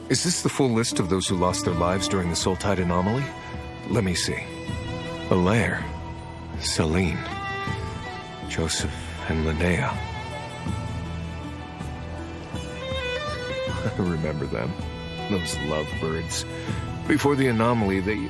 Is this the full list of those who lost their lives during the Soul Tide anomaly? Let me see. Alaire, Celine, Joseph, and Linnea. I remember them. Those lovebirds. Before the anomaly, they...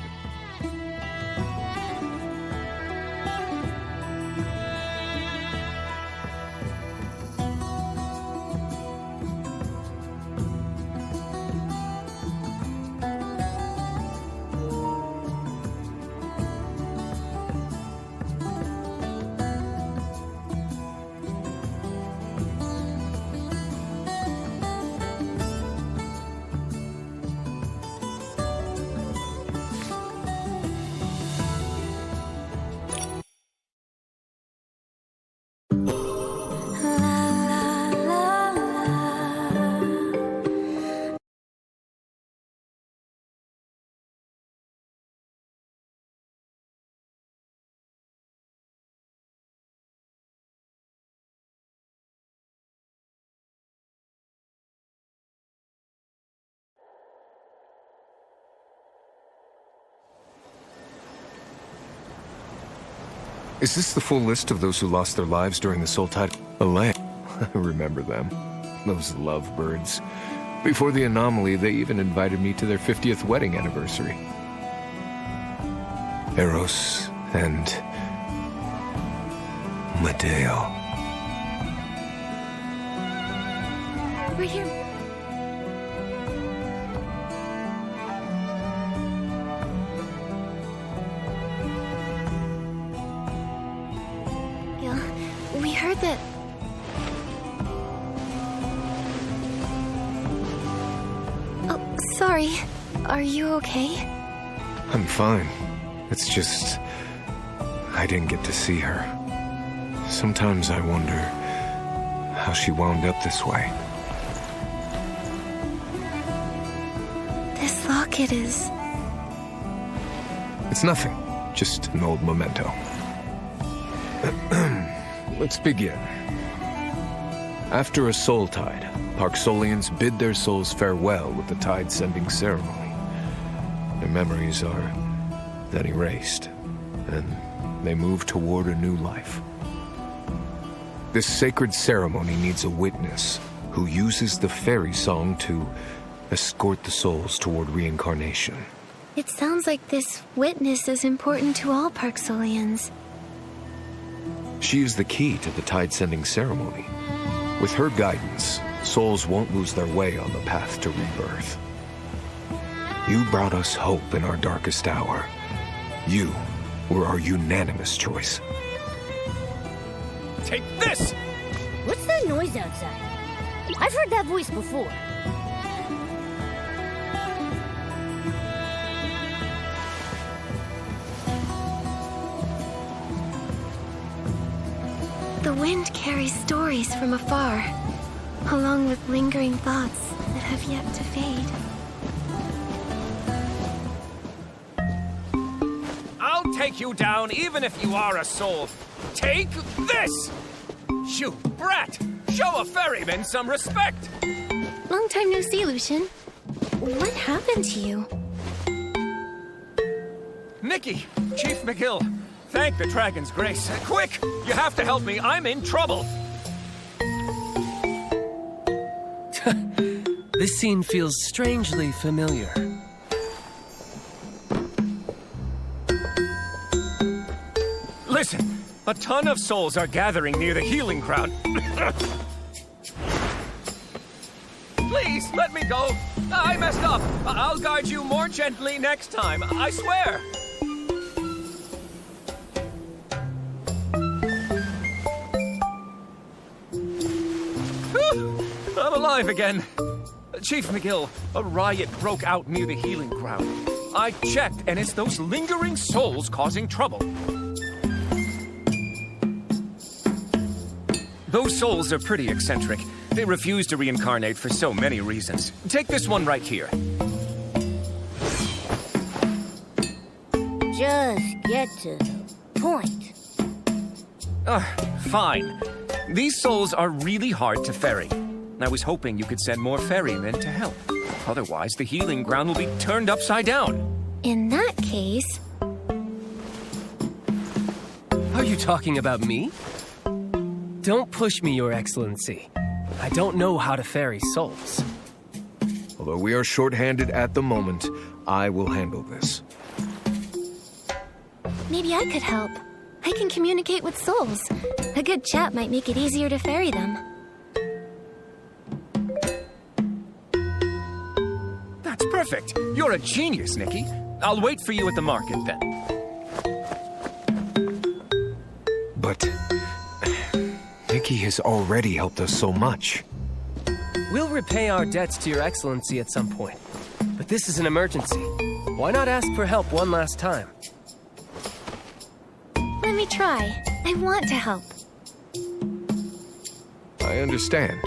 Is this the full list of those who lost their lives during the Soul Tide? Alaire. I remember them. Those lovebirds. Before the anomaly, they even invited me to their 50th wedding anniversary. Eros and... Medeo. Right here. We heard that... Oh, sorry. Are you okay? I'm fine. It's just... I didn't get to see her. Sometimes I wonder how she wound up this way. This locket is... It's nothing. Just an old memento. Let's begin. After a soul tide, Parksolians bid their souls farewell with the tide-sending ceremony. Their memories are then erased, and they move toward a new life. This sacred ceremony needs a witness who uses the fairy song to escort the souls toward reincarnation. It sounds like this witness is important to all Parksolians. She is the key to the tide-sending ceremony. With her guidance, souls won't lose their way on the path to rebirth. You brought us hope in our darkest hour. You were our unanimous choice. Take this! What's that noise outside? I've heard that voice before. The wind carries stories from afar, along with lingering thoughts that have yet to fade. I'll take you down even if you are a soul. Take this! You brat! Show a ferryman some respect! Long time no see, Lucian. What happened to you? Nikki, Chief McGill, thank the Dragon's grace. Quick! You have to help me, I'm in trouble! This scene feels strangely familiar. Listen, a ton of souls are gathering near the healing ground. Please, let me go. I messed up. I'll guide you more gently next time, I swear. I'm alive again. Chief McGill, a riot broke out near the healing ground. I checked, and it's those lingering souls causing trouble. Those souls are pretty eccentric. They refuse to reincarnate for so many reasons. Take this one right here. Just get to the point. Fine. These souls are really hard to ferry. I was hoping you could send more ferrymen to help. Otherwise, the healing ground will be turned upside down. In that case... Are you talking about me? Don't push me, Your Excellency. I don't know how to ferry souls. Although we are short-handed at the moment, I will handle this. Maybe I could help. I can communicate with souls. A good chat might make it easier to ferry them. That's perfect. You're a genius, Nikki. I'll wait for you at the market then. But Nikki has already helped us so much. We'll repay our debts to Your Excellency at some point. But this is an emergency. Why not ask for help one last time? Let me try. I want to help. I understand.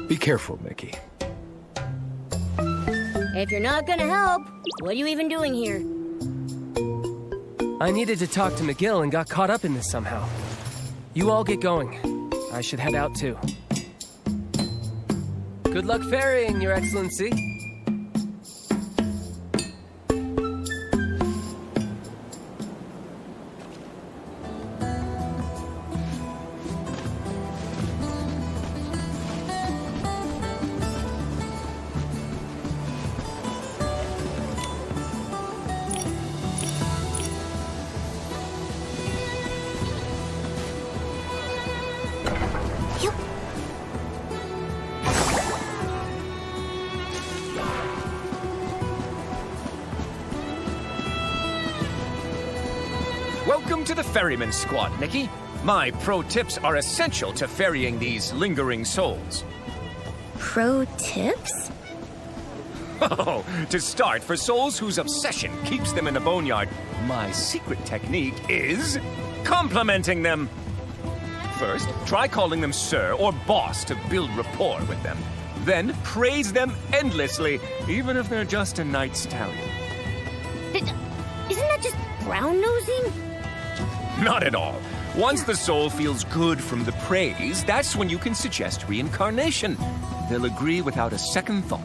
Be careful, Nikki. If you're not gonna help, what are you even doing here? I needed to talk to McGill and got caught up in this somehow. You all get going. I should head out too. Good luck ferrying, Your Excellency. Yup. Welcome to the Ferryman Squad, Nikki. My pro tips are essential to ferrying these lingering souls. Pro tips? Oh, to start, for souls whose obsession keeps them in the Boneyard, my secret technique is complimenting them. First, try calling them sir or boss to build rapport with them. Then praise them endlessly, even if they're just a night stallion. Isn't that just brown-nosing? Not at all. Once the soul feels good from the praise, that's when you can suggest reincarnation. They'll agree without a second thought.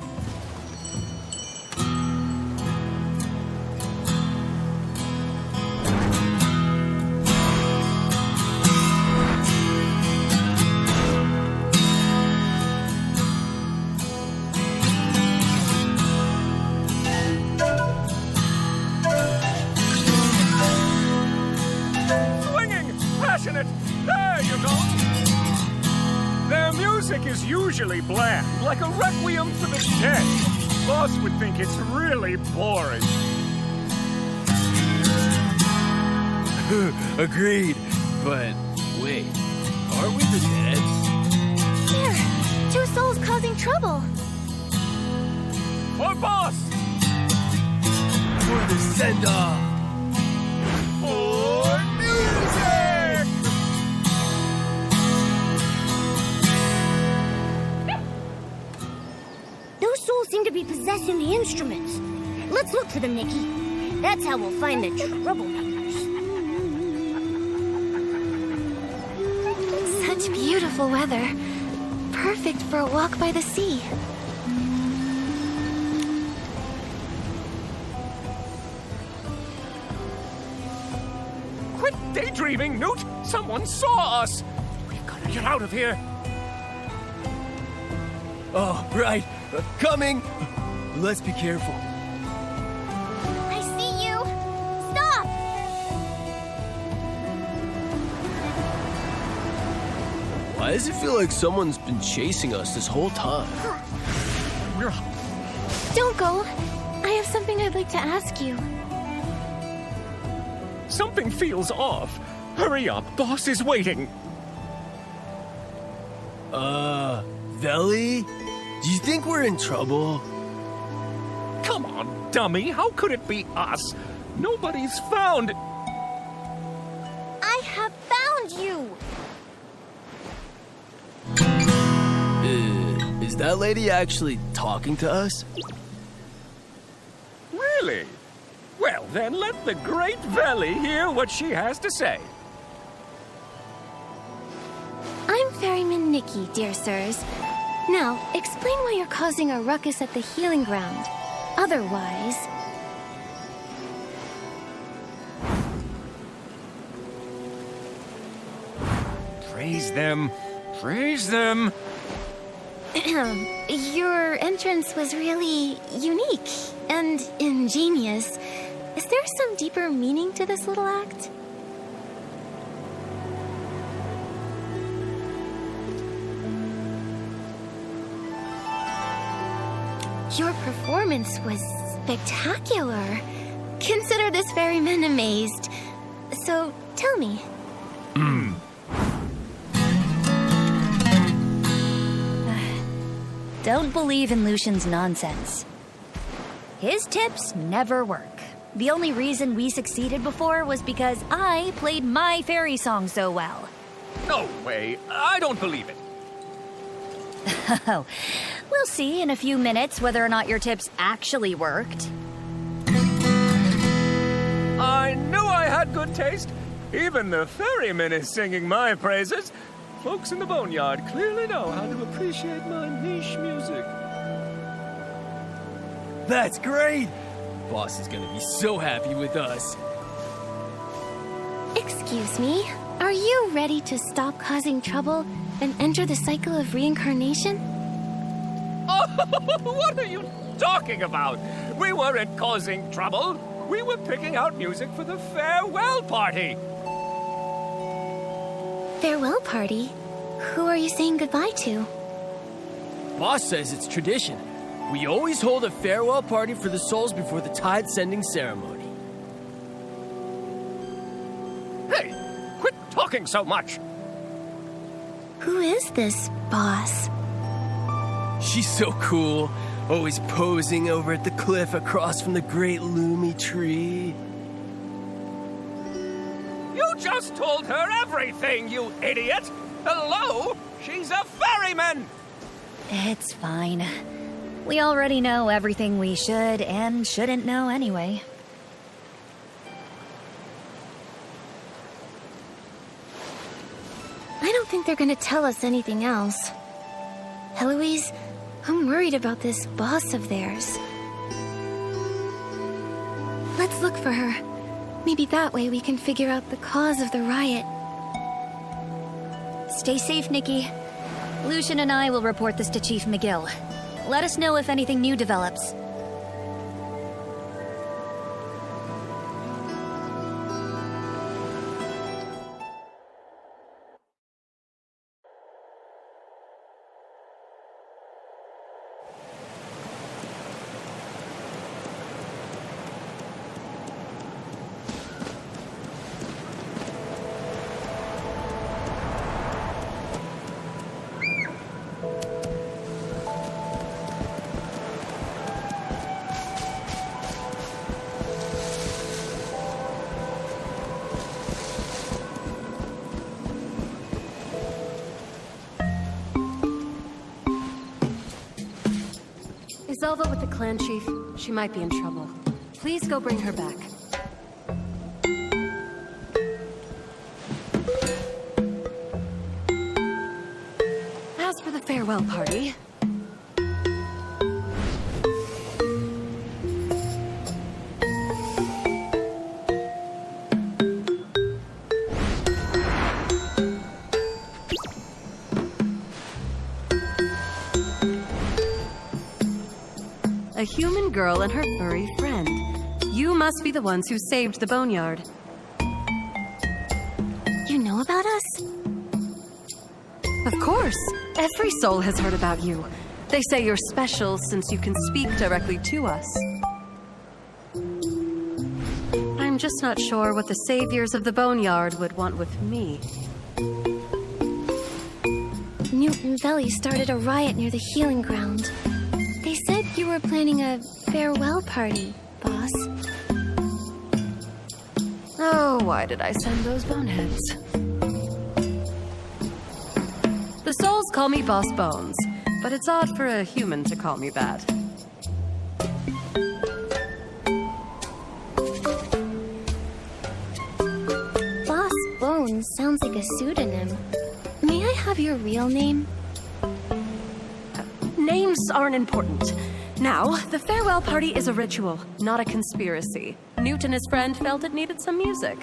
Passionate. There you go. Their music is usually bland, like a requiem for the dead. Boss would think it's really boring. Agreed. But wait, are we the dead? There! 2 souls causing trouble! For boss! For the send-off! For music! Those souls seem to be possessing the instruments. Let's look for them, Nikki. That's how we'll find the troublemakers. Such beautiful weather. Perfect for a walk by the sea. Quit daydreaming, Newt! Someone saw us! We've got to get out of here! Oh, right. Coming! Let's be careful. I see you! Stop! Why does it feel like someone's been chasing us this whole time? Don't go. I have something I'd like to ask you. Something feels off. Hurry up, boss is waiting. Veli? Do you think we're in trouble? Come on, dummy, how could it be us? Nobody's found. I have found you! Is that lady actually talking to us? Really? Well, then let the great Veli hear what she has to say. I'm Ferryman Nikki, dear sirs. Now, explain why you're causing a ruckus at the healing ground. Otherwise... Praise them. Praise them. Your entrance was really unique and ingenious. Is there some deeper meaning to this little act? Your performance was spectacular. Consider this ferryman amazed. So, tell me. Don't believe in Lucian's nonsense. His tips never work. The only reason we succeeded before was because I played my fairy song so well. No way. I don't believe it. Oh, we'll see in a few minutes whether or not your tips actually worked. I knew I had good taste. Even the ferryman is singing my praises. Folks in the Boneyard clearly know how to appreciate my niche music. That's great! Boss is gonna be so happy with us. Excuse me, are you ready to stop causing trouble and enter the cycle of reincarnation? Oh, what are you talking about? We weren't causing trouble. We were picking out music for the farewell party. Farewell party? Who are you saying goodbye to? Boss says it's tradition. We always hold a farewell party for the souls before the tide sending ceremony. Hey, quit talking so much. Who is this boss? She's so cool, always posing over at the cliff across from the great Loomy tree. You just told her everything, you idiot! Hello? She's a ferryman! It's fine. We already know everything we should and shouldn't know anyway. I don't think they're gonna tell us anything else. Eloise, I'm worried about this boss of theirs. Let's look for her. Maybe that way we can figure out the cause of the riot. Stay safe, Nikki. Lucian and I will report this to Chief McGill. Let us know if anything new develops. Is Zelva with the clan chief? She might be in trouble. Please go bring her back. As for the farewell party... A human girl and her furry friend. You must be the ones who saved the Boneyard. You know about us? Of course. Every soul has heard about you. They say you're special since you can speak directly to us. I'm just not sure what the saviors of the Boneyard would want with me. Newton Valley started a riot near the healing ground. They said you were planning a farewell party, boss. Oh, why did I send those boneheads? The souls call me Boss Bones, but it's odd for a human to call me that. Boss Bones sounds like a pseudonym. May I have your real name? Names aren't important. Now, the farewell party is a ritual, not a conspiracy. Newt and his friend felt it needed some music.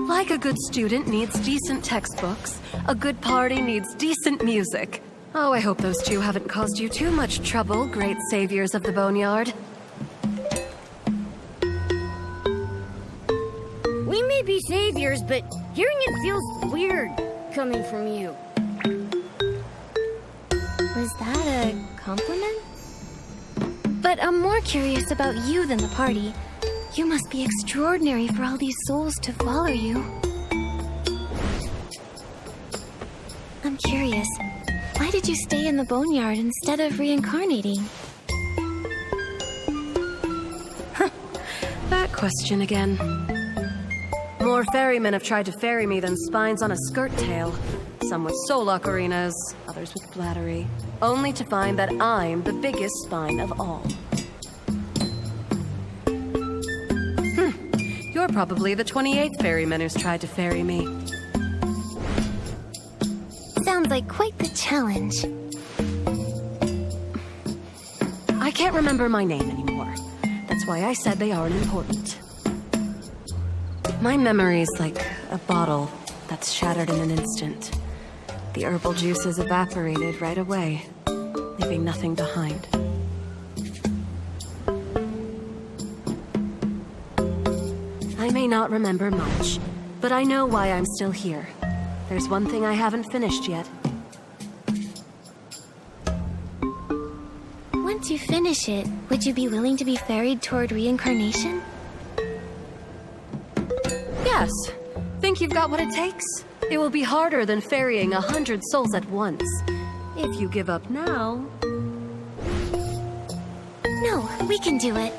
Like a good student needs decent textbooks, a good party needs decent music. Oh, I hope those two haven't caused you too much trouble, great saviors of the Boneyard. We may be saviors, but hearing it feels weird coming from you. Was that a compliment? But I'm more curious about you than the party. You must be extraordinary for all these souls to follow you. I'm curious, why did you stay in the Boneyard instead of reincarnating? That question again. More ferrymen have tried to ferry me than spines on a skirt tail. Some with soul ocarinas, others with flattery. Only to find that I'm the biggest spine of all. You're probably the 28th ferryman who's tried to ferry me. Sounds like quite the challenge. I can't remember my name anymore. That's why I said they aren't important. My memory's like a bottle that's shattered in an instant. The herbal juices evaporated right away, leaving nothing behind. I may not remember much, but I know why I'm still here. There's one thing I haven't finished yet. Once you finish it, would you be willing to be ferried toward reincarnation? Yes. Think you've got what it takes? It will be harder than ferrying 100 souls at once. If you give up now... No, we can do it.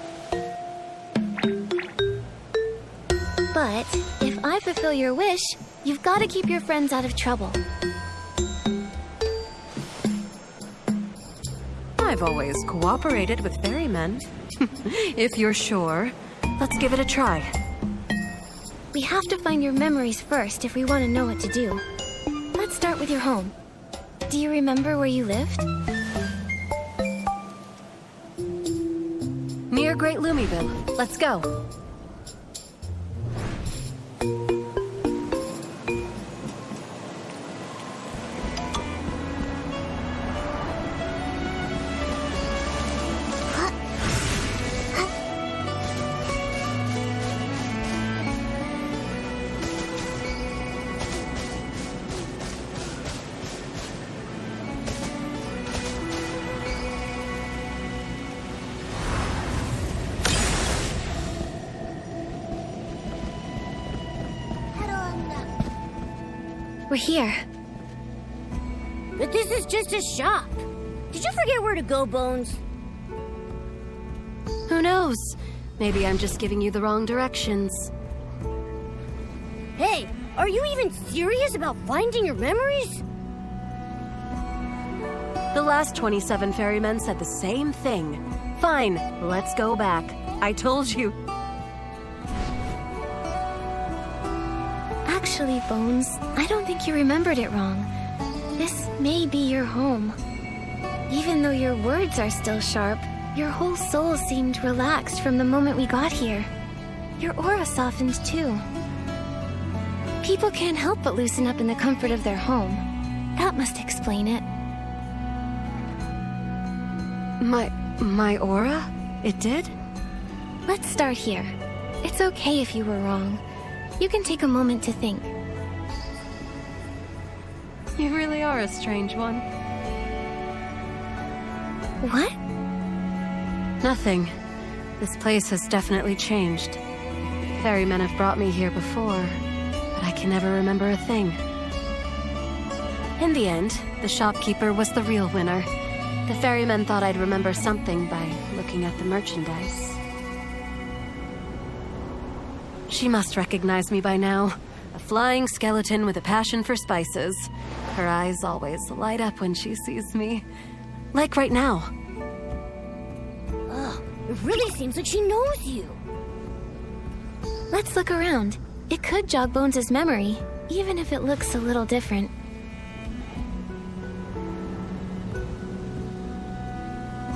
But if I fulfill your wish, you've got to keep your friends out of trouble. I've always cooperated with ferrymen. If you're sure, let's give it a try. We have to find your memories first if we want to know what to do. Let's start with your home. Do you remember where you lived? Near Great Lumiville. Let's go. We're here. But this is just a shop. Did you forget where to go, Bones? Who knows? Maybe I'm just giving you the wrong directions. Hey, are you even serious about finding your memories? The last 27 ferrymen said the same thing. Fine, let's go back. I told you. Actually, Bones, I don't think you remembered it wrong. This may be your home. Even though your words are still sharp, your whole soul seemed relaxed from the moment we got here. Your aura softened too. People can't help but loosen up in the comfort of their home. That must explain it. My aura? It did? Let's start here. It's okay if you were wrong. You can take a moment to think. You really are a strange one. What? Nothing. This place has definitely changed. Ferrymen have brought me here before, but I can never remember a thing. In the end, the shopkeeper was the real winner. The ferryman thought I'd remember something by looking at the merchandise. She must recognize me by now. A flying skeleton with a passion for spices. Her eyes always light up when she sees me. Like right now. Ugh, it really seems like she knows you. Let's look around. It could jog Bones' memory, even if it looks a little different.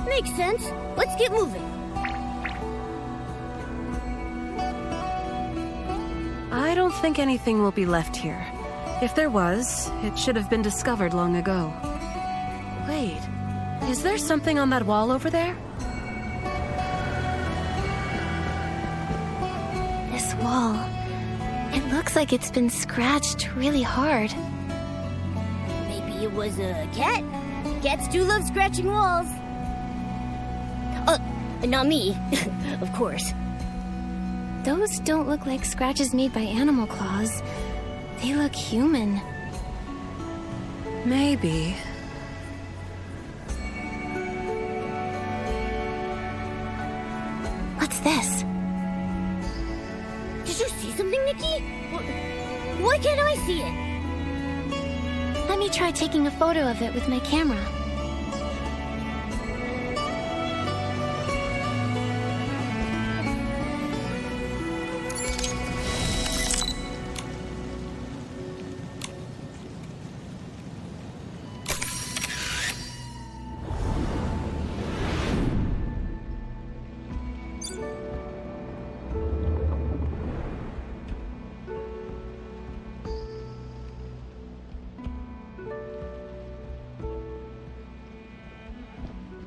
Makes sense. Let's get moving. I don't think anything will be left here. If there was, it should have been discovered long ago. Wait, is there something on that wall over there? This wall. It looks like it's been scratched really hard. Maybe it was a cat? Cats do love scratching walls. Not me, of course. Those don't look like scratches made by animal claws. They look human. Maybe. What's this? Did you see something, Nikki? Why can't I see it? Let me try taking a photo of it with my camera.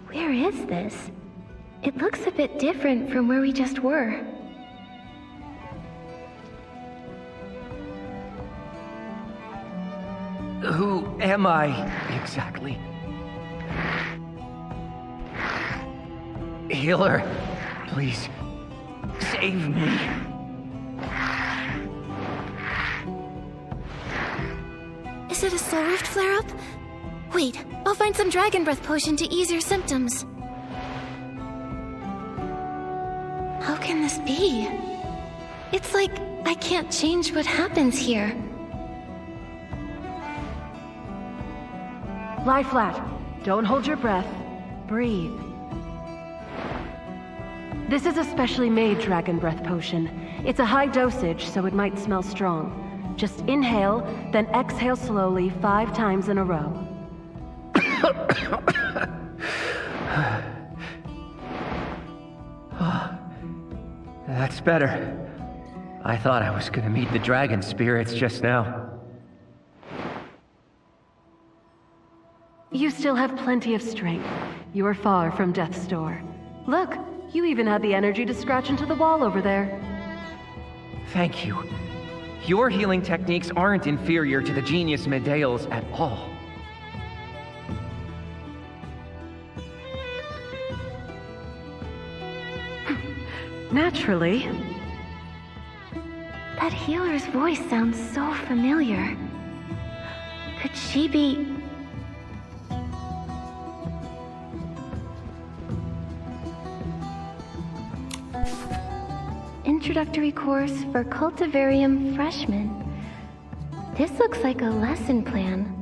Where is this? It looks a bit different from where we just were. Who am I, exactly? Healer, please, save me. Is it a soul rift flare-up? Wait, I'll find some dragon breath potion to ease your symptoms. How can this be? It's like I can't change what happens here. Lie flat. Don't hold your breath. Breathe. This is a specially made dragon breath potion. It's a high dosage, so it might smell strong. Just inhale, then exhale slowly 5 times in a row. That's better. I thought I was gonna meet the dragon spirits just now. You still have plenty of strength. You are far from death's door. Look, you even had the energy to scratch into the wall over there. Thank you. Your healing techniques aren't inferior to the genius Medea's at all. Naturally. That healer's voice sounds so familiar. Could she be... Introductory course for Cultivarium freshmen. This looks like a lesson plan.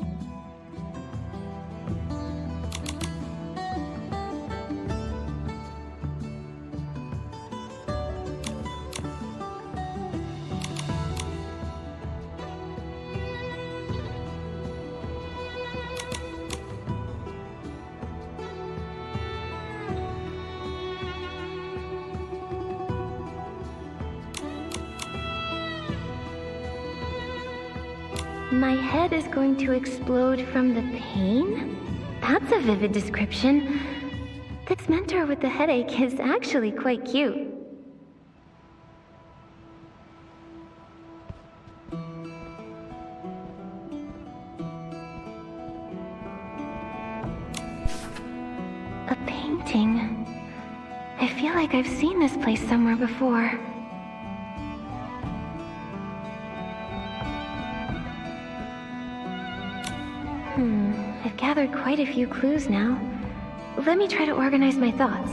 My head is going to explode from the pain? That's a vivid description. This mentor with the headache is actually quite cute. painting. I feel like I've seen this place somewhere before. I've gathered quite a few clues now. Let me try to organize my thoughts.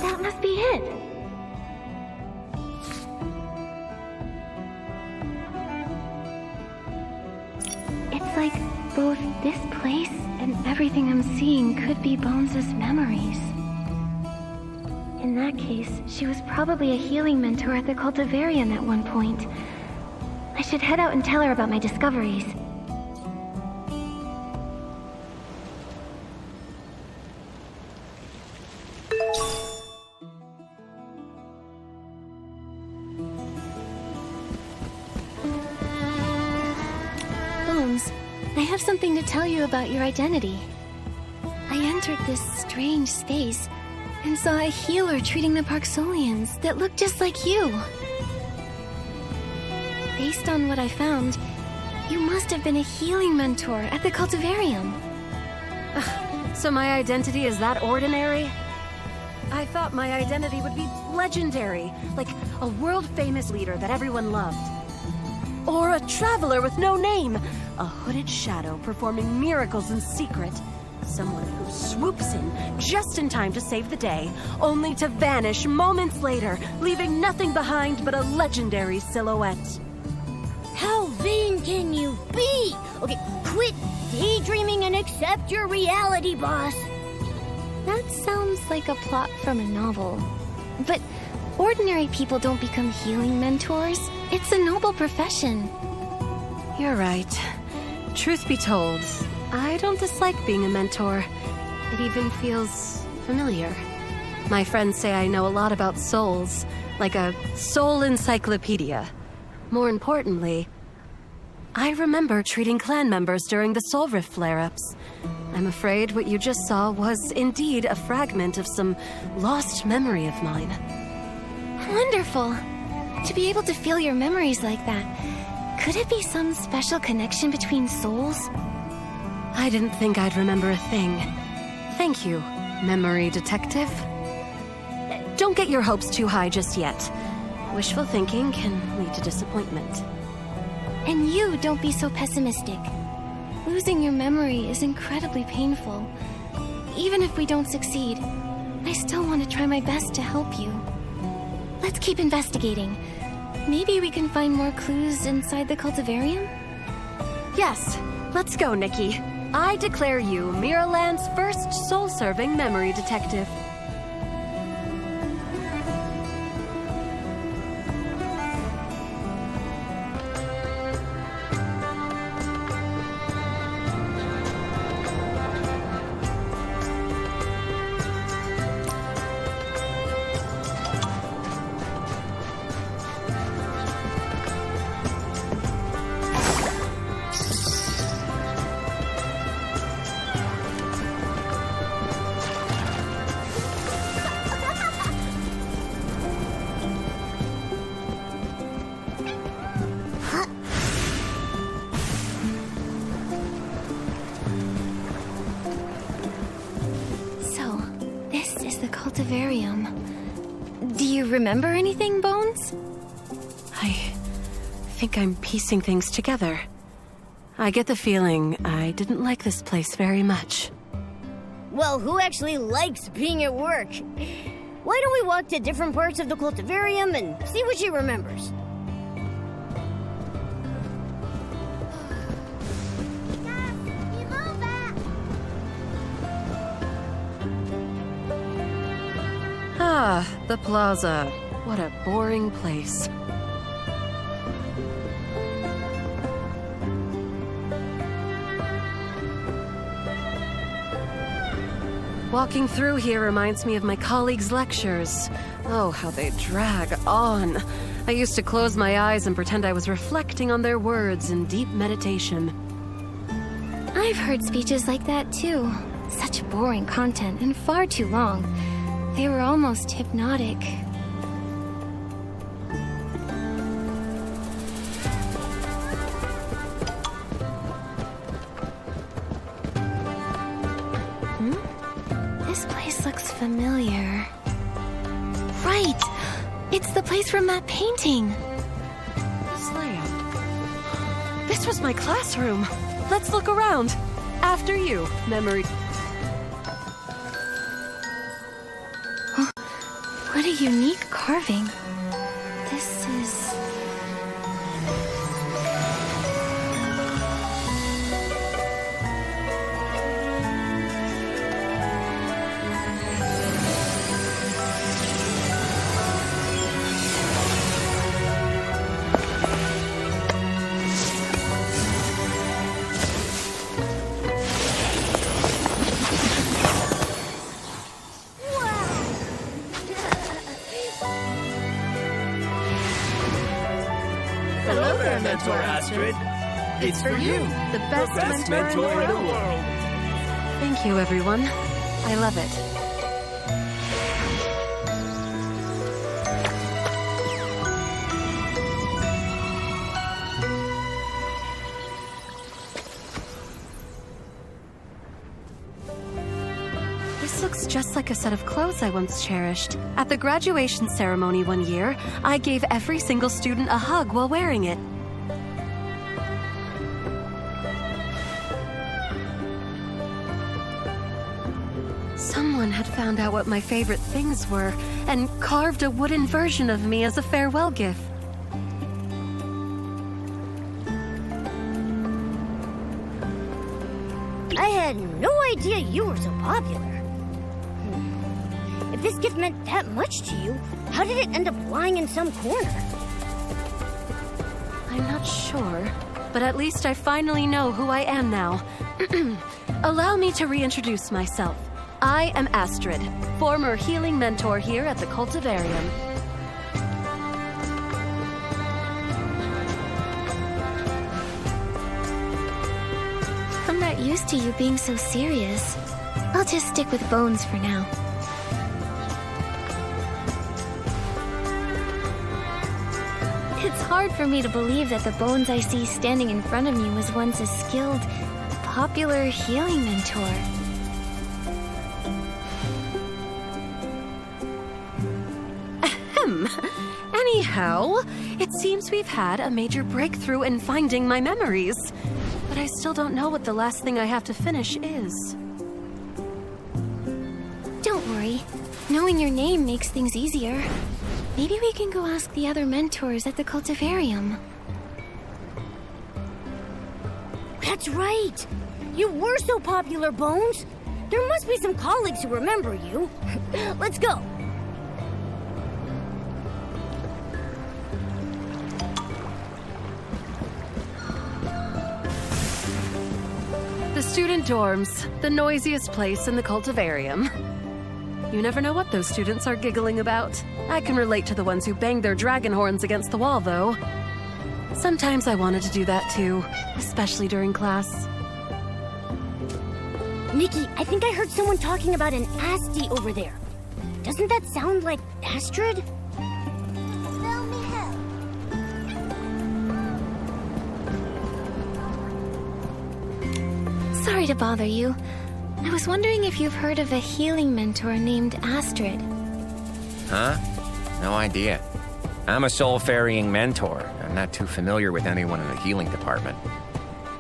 That must be it. It's like both this place and everything I'm seeing could be Bones' memories. In that case, she was probably a healing mentor at the cultivarium at one point. I should head out and tell her about my discoveries. Bones, I have something to tell you about your identity. I entered this strange space and saw a healer treating the Parksolians that looked just like you. Based on what I found, you must have been a healing mentor at the cultivarium. So my identity is that ordinary? I thought my identity would be legendary, like a world-famous leader that everyone loved. Or a traveler with no name, a hooded shadow performing miracles in secret. Someone who swoops in just in time to save the day, only to vanish moments later, leaving nothing behind but a legendary silhouette. How vain can you be? Okay, quit daydreaming and accept your reality, boss. That sounds like a plot from a novel. But ordinary people don't become healing mentors. It's a noble profession. You're right. Truth be told, I don't dislike being a mentor. It even feels familiar. My friends say I know a lot about souls, like a soul encyclopedia. More importantly, I remember treating clan members during the Soul Rift flare-ups. I'm afraid what you just saw was indeed a fragment of some lost memory of mine. Wonderful. To be able to feel your memories like that. Could it be some special connection between souls? I didn't think I'd remember a thing. Thank you, memory detective. Don't get your hopes too high just yet. Wishful thinking can lead to disappointment. And you don't be so pessimistic. Losing your memory is incredibly painful. Even if we don't succeed, I still want to try my best to help you. Let's keep investigating. Maybe we can find more clues inside the cultivarium? Yes, let's go, Nikki. I declare you Miraland's first soul-serving memory detective. Cultivarium. Do you remember anything, Bones? I think I'm piecing things together. I get the feeling I didn't like this place very much. Well, who actually likes being at work? Why don't we walk to different parts of the cultivarium and see what she remembers? Ah, the plaza. What a boring place. Walking through here reminds me of my colleagues' lectures. Oh, how they drag on. I used to close my eyes and pretend I was reflecting on their words in deep meditation. I've heard speeches like that too. Such boring content and far too long. They were almost hypnotic. This place looks familiar. Right! It's the place from that painting. This layout. This was my classroom. Let's look around. After you, memory. What a unique carving. This is... Hello there, Mentor Astrid. It's for you, the best mentor in the world. Thank you, everyone. I love it. This looks just like a set of clothes I once cherished. At the graduation ceremony one year, I gave every single student a hug while wearing it. Someone had found out what my favorite things were and carved a wooden version of me as a farewell gift. I had no idea you were so popular. If this gift meant that much to you, how did it end up lying in some corner? I'm not sure, but at least I finally know who I am now. Allow me to reintroduce myself. I am Astrid, former healing mentor here at the Cultivarium. I'm not used to you being so serious. I'll just stick with Bones for now. It's hard for me to believe that the Bones I see standing in front of me was once a skilled, popular healing mentor. Anyhow, it seems we've had a major breakthrough in finding my memories. But I still don't know what the last thing I have to finish is. Don't worry. Knowing your name makes things easier. Maybe we can go ask the other mentors at the Cultivarium. That's right! You were so popular, Bones! There must be some colleagues who remember you. Let's go! The student dorms, the noisiest place in the Cultivarium. You never know what those students are giggling about. I can relate to the ones who bang their dragon horns against the wall, though. Sometimes I wanted to do that too, especially during class. Nikki, I think I heard someone talking about an Asti over there. Doesn't that sound like Astrid? Spell me hell. Sorry to bother you. I was wondering if you've heard of a healing mentor named Astrid. Huh? No idea. I'm a soul-ferrying mentor. I'm not too familiar with anyone in the healing department.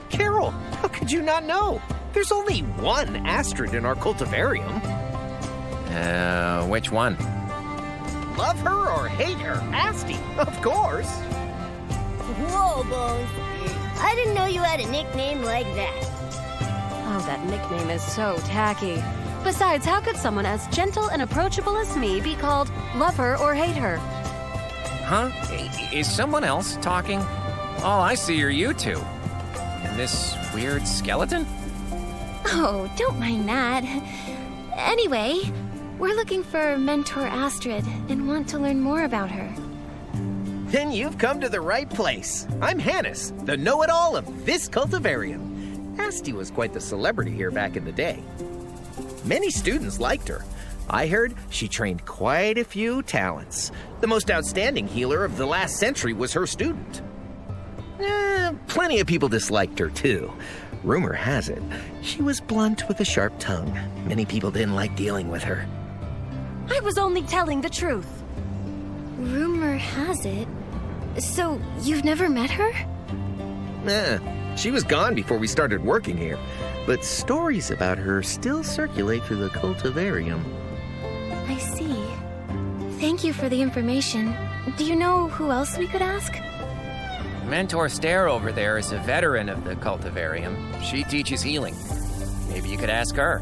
Carol, how could you not know? There's only one Astrid in our cultivarium. Which one? Love her or hate her, Asti, of course. Whoa, Bones. I didn't know you had a nickname like that. Oh, that nickname is so tacky. Besides, how could someone as gentle and approachable as me be called love her or hate her? Huh? Is someone else talking? All I see are you two. And this weird skeleton? Oh, don't mind that. Anyway, we're looking for Mentor Astrid and want to learn more about her. Then you've come to the right place. I'm Hannes, the know-it-all of this cultivarium. Asti was quite the celebrity here back in the day. Many students liked her. I heard she trained quite a few talents. The most outstanding healer of the last century was her student. Plenty of people disliked her, too. Rumor has it, she was blunt with a sharp tongue. Many people didn't like dealing with her. I was only telling the truth. Rumor has it. So, you've never met her? She was gone before we started working here. But stories about her still circulate through the cultivarium. I see. Thank you for the information. Do you know who else we could ask? Mentor Stare over there is a veteran of the cultivarium. She teaches healing. Maybe you could ask her.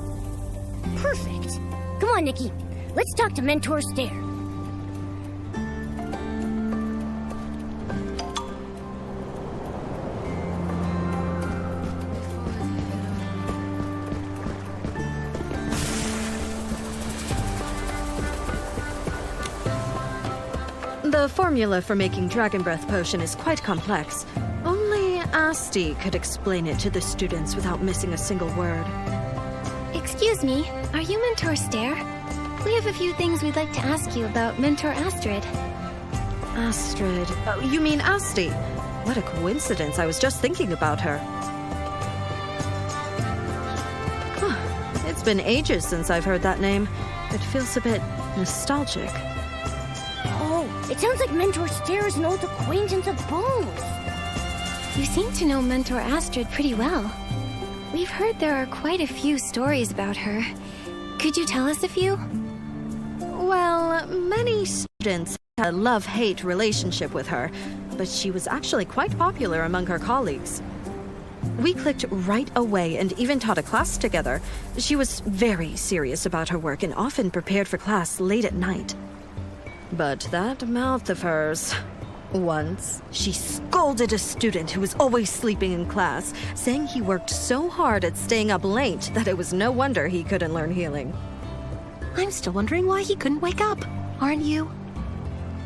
Perfect. Come on, Nikki. Let's talk to Mentor Stare. The formula for making Dragon Breath Potion is quite complex. Only Asti could explain it to the students without missing a single word. Excuse me, are you Mentor Stare? We have a few things we'd like to ask you about Mentor Astrid. Astrid. Oh, you mean Asti? What a coincidence, I was just thinking about her. Huh. It's been ages since I've heard that name. It feels a bit nostalgic. It sounds like Mentor Stare is an old acquaintance of Bones. You seem to know Mentor Astrid pretty well. We've heard there are quite a few stories about her. Could you tell us a few? Well, many students had a love-hate relationship with her, but she was actually quite popular among her colleagues. We clicked right away and even taught a class together. She was very serious about her work and often prepared for class late at night. But that mouth of hers... Once, she scolded a student who was always sleeping in class, saying he worked so hard at staying up late that it was no wonder he couldn't learn healing. I'm still wondering why he couldn't wake up, aren't you?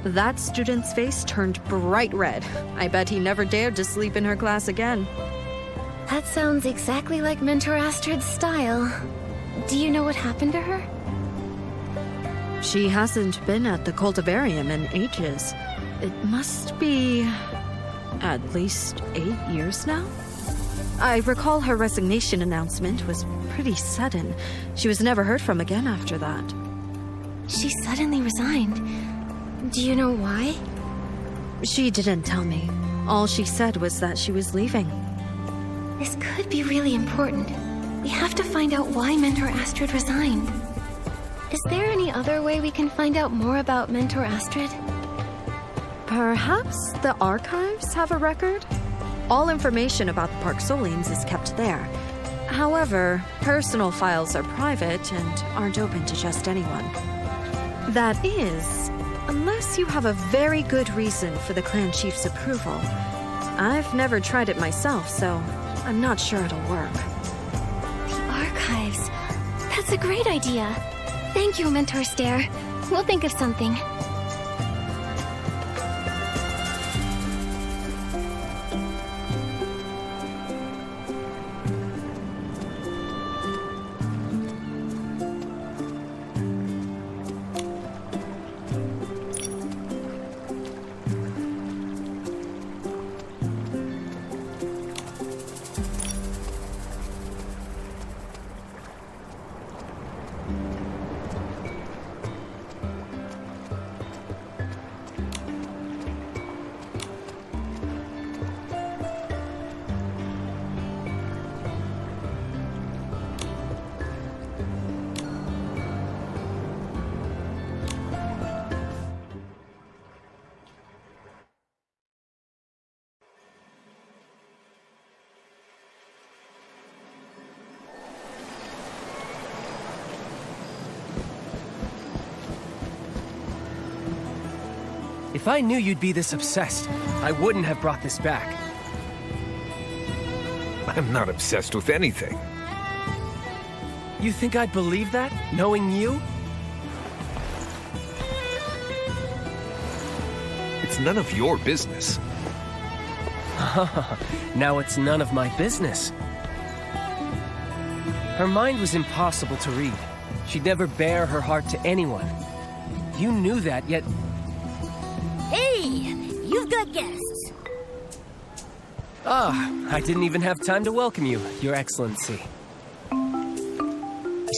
That student's face turned bright red. I bet he never dared to sleep in her class again. That sounds exactly like Mentor Astrid's style. Do you know what happened to her? She hasn't been at the cultivarium in ages. It must be at least 8 years now? I recall her resignation announcement was pretty sudden. She was never heard from again after that. She suddenly resigned. Do you know why? She didn't tell me. All she said was that she was leaving. This could be really important. We have to find out why Mentor Astrid resigned. Is there any other way we can find out more about Mentor Astrid? Perhaps the archives have a record? All information about the Parksolians is kept there. However, personal files are private and aren't open to just anyone. That is, unless you have a very good reason for the clan chief's approval. I've never tried it myself, so I'm not sure it'll work. The archives. That's a great idea. Thank you, Mentor Stare. We'll think of something. If I knew you'd be this obsessed, I wouldn't have brought this back. I'm not obsessed with anything. You think I'd believe that, knowing you? It's none of your business. Now it's none of my business. Her mind was impossible to read. She'd never bare her heart to anyone. You knew that, yet... Hey, you've got guests. I didn't even have time to welcome you, Your Excellency.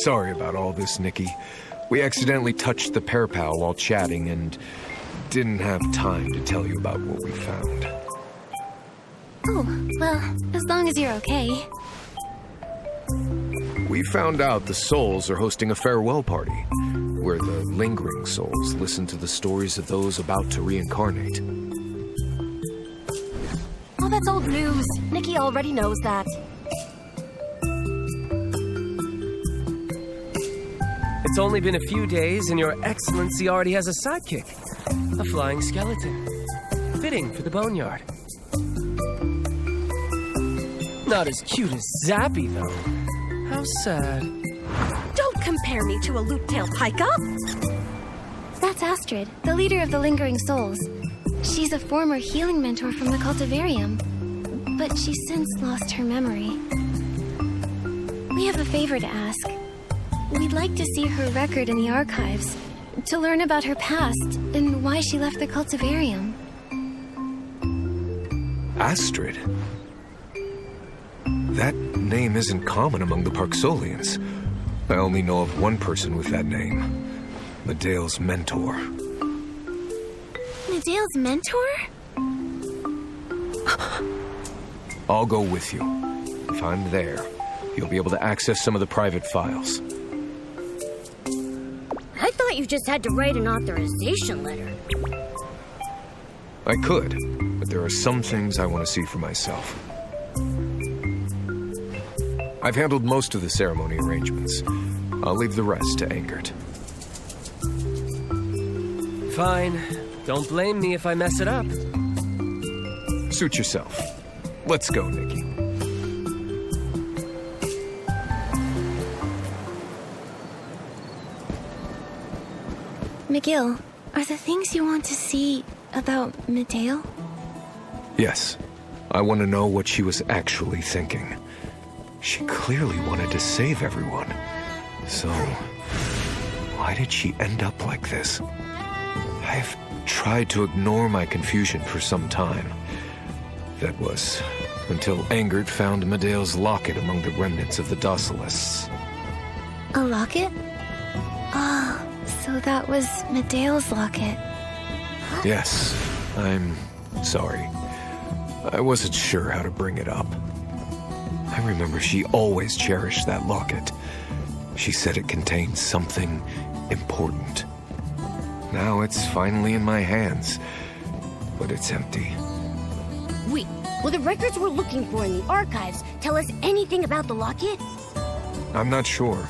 Sorry about all this, Nikki. We accidentally touched the pear pal while chatting and didn't have time to tell you about what we found. Oh, well, as long as you're okay. We found out the souls are hosting a farewell party, where the lingering souls listen to the stories of those about to reincarnate. Oh, that's old news. Nikki already knows that. It's only been a few days and Your Excellency already has a sidekick. A flying skeleton. Fitting for the Boneyard. Not as cute as Zappy, though. How sad. Don't compare me to a loop-tailed pika! That's Astrid, the leader of the Lingering Souls. She's a former healing mentor from the Cultivarium, but she's since lost her memory. We have a favor to ask. We'd like to see her record in the archives, to learn about her past and why she left the Cultivarium. Astrid? That name isn't common among the Parksolians. I only know of one person with that name. Medea's mentor. Medea's mentor? I'll go with you. If I'm there, you'll be able to access some of the private files. I thought you just had to write an authorization letter. I could, but there are some things I want to see for myself. I've handled most of the ceremony arrangements. I'll leave the rest to Angert. Fine. Don't blame me if I mess it up. Suit yourself. Let's go, Nikki. McGill, are the things you want to see about Medea? Yes. I want to know what she was actually thinking. She clearly wanted to save everyone. So, why did she end up like this? I've tried to ignore my confusion for some time. That was until Angert found Medea's locket among the remnants of the Docilists. A locket? Ah, so that was Medea's locket. Yes, I'm sorry. I wasn't sure how to bring it up. I remember she always cherished that locket. She said it contained something important. Now it's finally in my hands, but it's empty. Wait, will the records we're looking for in the archives tell us anything about the locket? I'm not sure.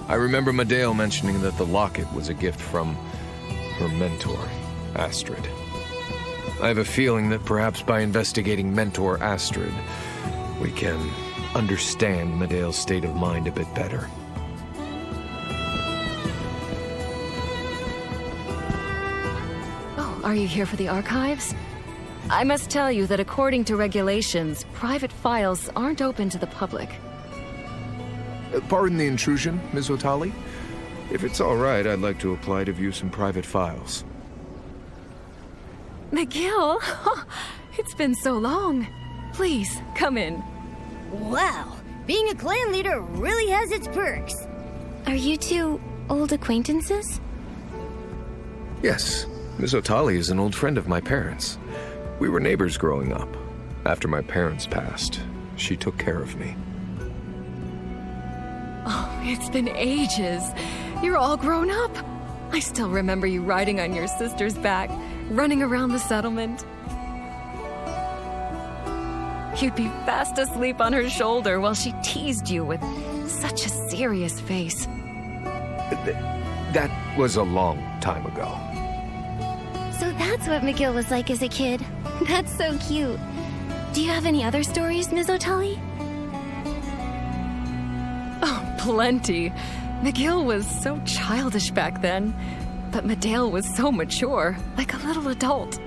I remember Medea mentioning that the locket was a gift from her mentor, Astrid. I have a feeling that perhaps by investigating Mentor Astrid, we can understand Medea's state of mind a bit better. Oh, are you here for the archives? I must tell you that according to regulations, private files aren't open to the public. Pardon the intrusion, Ms. Otali. If it's all right, I'd like to apply to view some private files. McGill, it's been so long. Please, come in. Wow, being a clan leader really has its perks. Are you two old acquaintances? Yes, Ms. Otali is an old friend of my parents. We were neighbors growing up. After my parents passed, she took care of me. Oh, it's been ages. You're all grown up. I still remember you riding on your sister's back, running around the settlement. You'd be fast asleep on her shoulder while she teased you with such a serious face. That was a long time ago. So that's what McGill was like as a kid. That's so cute. Do you have any other stories, Ms. Otali? Oh, plenty. McGill was so childish back then, but Medale was so mature, like a little adult.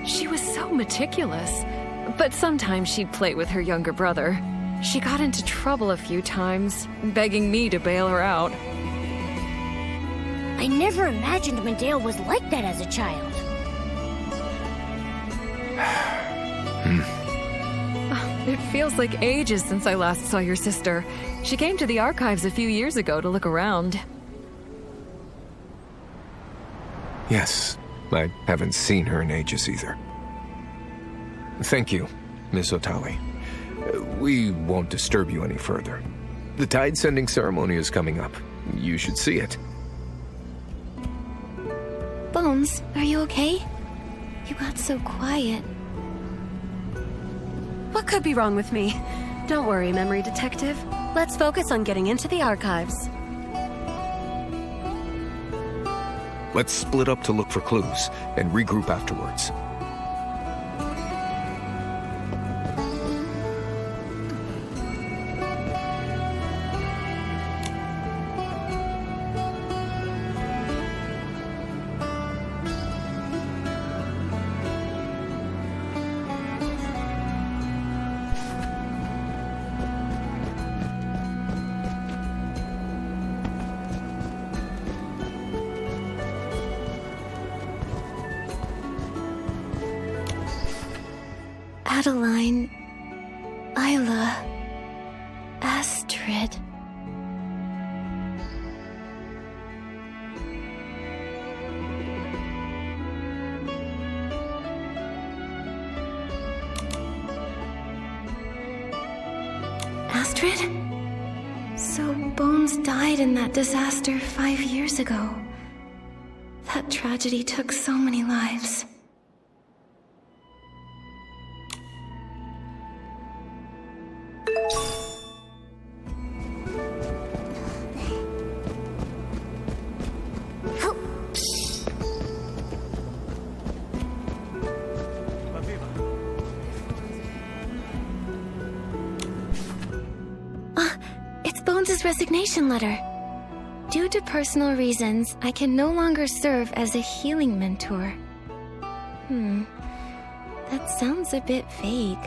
She was so meticulous, but sometimes she'd play with her younger brother. She got into trouble a few times, begging me to bail her out. I never imagined Medale was like that as a child. It feels like ages since I last saw your sister. She came to the archives a few years ago to look around. Yes, I haven't seen her in ages either. Thank you, Miss Otali. We won't disturb you any further. The tide-sending ceremony is coming up. You should see it. Bones, are you okay? You got so quiet. What could be wrong with me? Don't worry, Memory Detective. Let's focus on getting into the archives. Let's split up to look for clues and regroup afterwards. Adeline, Isla, Astrid. Astrid? So Bones died in that disaster 5 years ago. That tragedy took so many lives. It's Bones' resignation letter. Due to personal reasons, I can no longer serve as a healing mentor. That sounds a bit vague.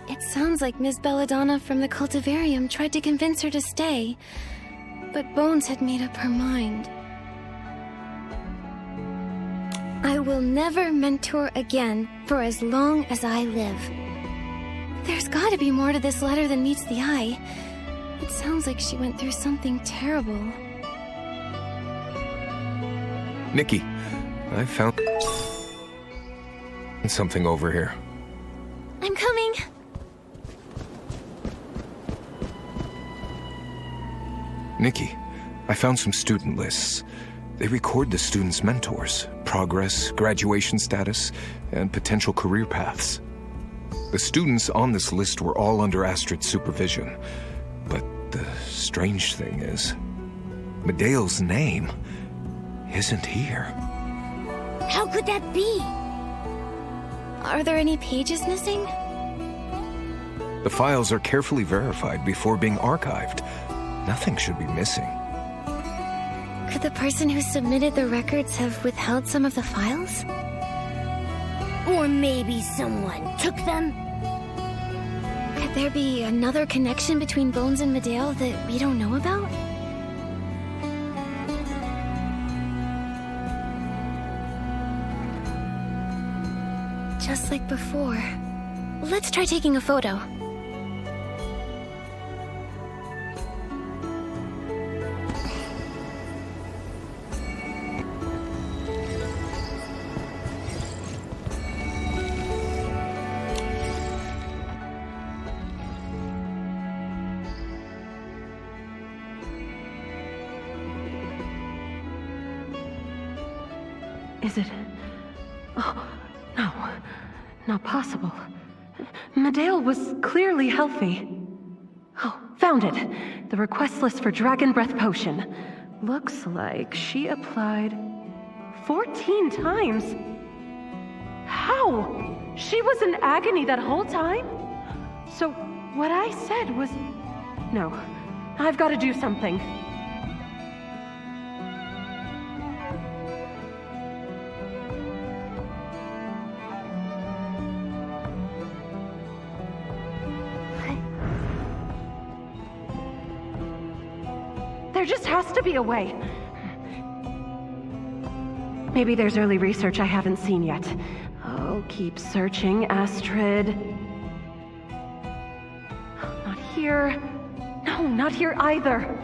It sounds like Ms. Belladonna from the Cultivarium tried to convince her to stay, but Bones had made up her mind. I will never mentor again for as long as I live. There's gotta be more to this letter than meets the eye. It sounds like she went through something terrible. Nikki, I found something over here. I'm coming! Nikki, I found some student lists. They record the students' mentors, progress, graduation status, and potential career paths. The students on this list were all under Astrid's supervision. But the strange thing is, Medale's name isn't here. How could that be? Are there any pages missing? The files are carefully verified before being archived. Nothing should be missing. Could the person who submitted the records have withheld some of the files? Or maybe someone took them? Could there be another connection between Bones and Medale that we don't know about? Just like before. Let's try taking a photo. Is it... Oh, no. Not possible. Medeal was clearly healthy. Oh, found it. The request list for Dragon Breath Potion. Looks like she applied 14 times. How? She was in agony that whole time? So what I said was... No, I've got to do something. There just has to be a way. Maybe there's early research I haven't seen yet. Oh, keep searching, Astrid. Not here. No, not here either.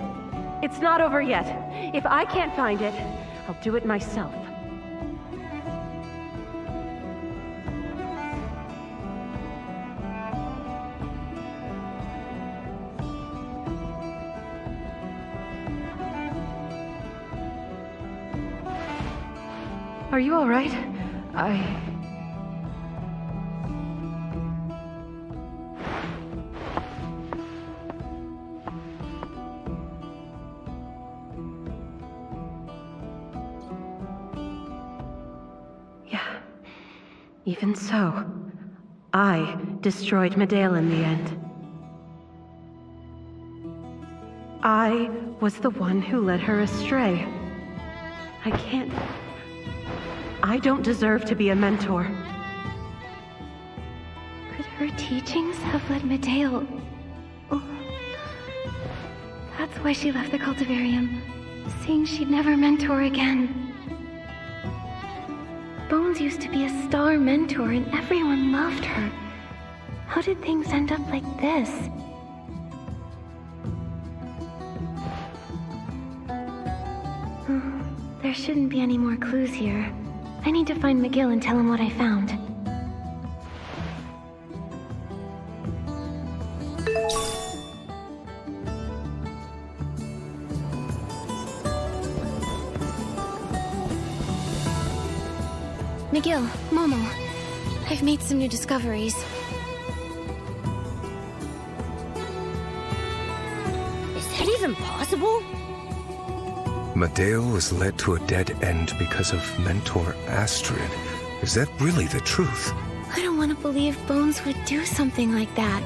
It's not over yet. If I can't find it, I'll do it myself. Are you all right? Yeah. Even so, I destroyed Medeal in the end. I was the one who led her astray. I don't deserve to be a mentor. Could her teachings have led Medeal? Oh. That's why she left the cultivarium, saying she'd never mentor again. Bones used to be a star mentor and everyone loved her. How did things end up like this? There shouldn't be any more clues here. I need to find McGill and tell him what I found. McGill, Momo, I've made some new discoveries. Is that even possible? Medeal was led to a dead end because of Mentor Astrid. Is that really the truth? I don't want to believe Bones would do something like that.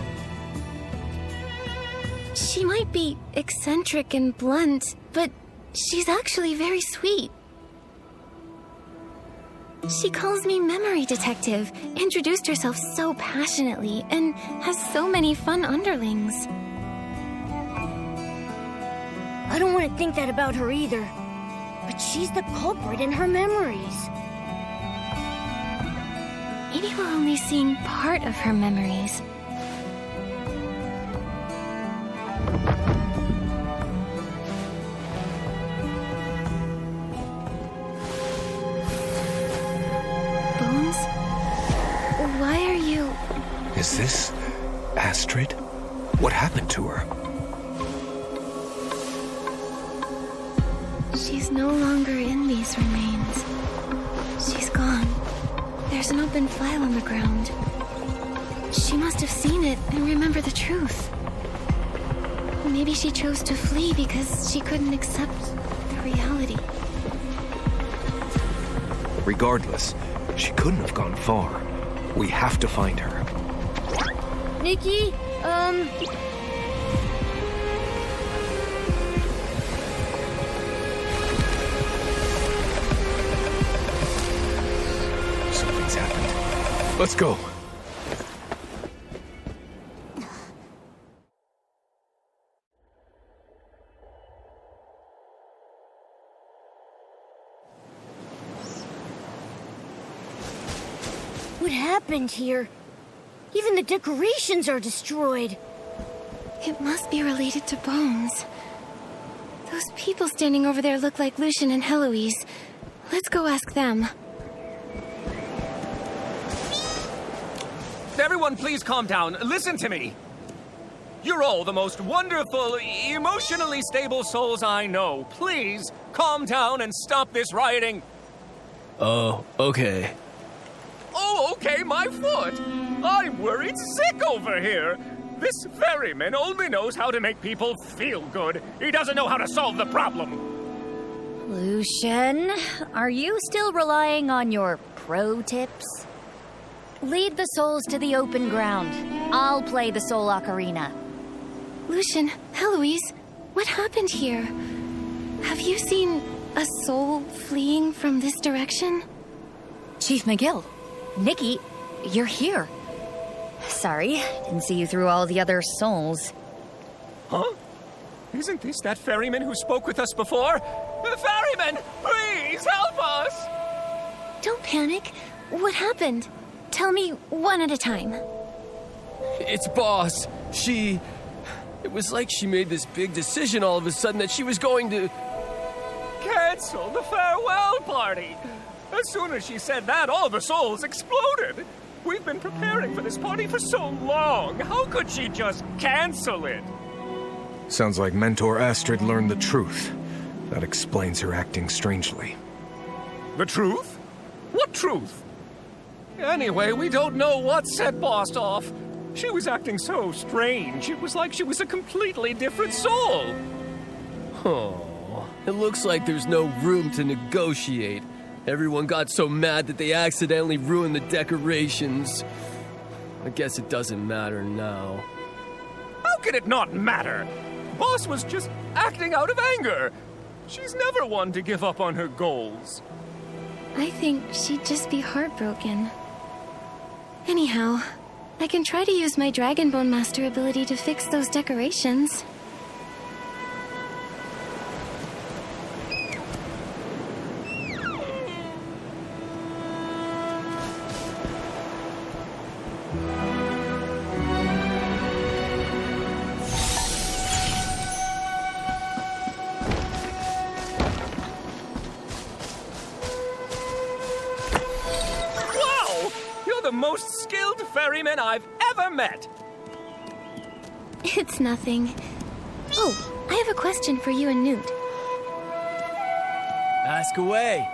She might be eccentric and blunt, but she's actually very sweet. She calls me Memory Detective, introduced herself so passionately, and has so many fun underlings. I don't want to think that about her either. But she's the culprit in her memories. Maybe we're only seeing part of her memories. Bones? Why are you... Is this Astrid? What happened to her? She's no longer in these remains. She's gone. There's an open file on the ground. She must have seen it and remembered the truth. Maybe she chose to flee because she couldn't accept the reality. Regardless, she couldn't have gone far. We have to find her. Nikki, Something's happened. Let's go. what happened here? Even the decorations are destroyed. It must be related to Bones. Those people standing over there look like Lucian and Heloise. Let's go ask them. Everyone, please calm down. Listen to me. You're all the most wonderful, emotionally stable souls I know. Please calm down and stop this rioting. Oh, okay. Oh, okay, my foot! I'm worried sick over here! This ferryman only knows how to make people feel good. He doesn't know how to solve the problem. Lucian, are you still relying on your pro tips? Lead the souls to the open ground. I'll play the soul ocarina. Lucian, Heloise, what happened here? Have you seen a soul fleeing from this direction? Chief McGill, Nikki, you're here. Sorry, didn't see you through all the other souls. Huh? Isn't this that ferryman who spoke with us before? The ferryman! Please help us! Don't panic. What happened? Tell me one at a time. It's Boss. It was like she made this big decision all of a sudden that she was going to... Cancel the farewell party! As soon as she said that, all the souls exploded! We've been preparing for this party for so long. How could she just cancel it? Sounds like Mentor Astrid learned the truth. That explains her acting strangely. The truth? What truth? Anyway, we don't know what set Boss off. She was acting so strange. It was like she was a completely different soul. Oh, it looks like there's no room to negotiate. Everyone got so mad that they accidentally ruined the decorations. I guess it doesn't matter now. How could it not matter? Boss was just acting out of anger. She's never one to give up on her goals. I think she'd just be heartbroken. Anyhow, I can try to use my Dragonbone Master ability to fix those decorations. The most skilled ferryman I've ever met. It's nothing. Oh, I have a question for you and Newt. Ask away.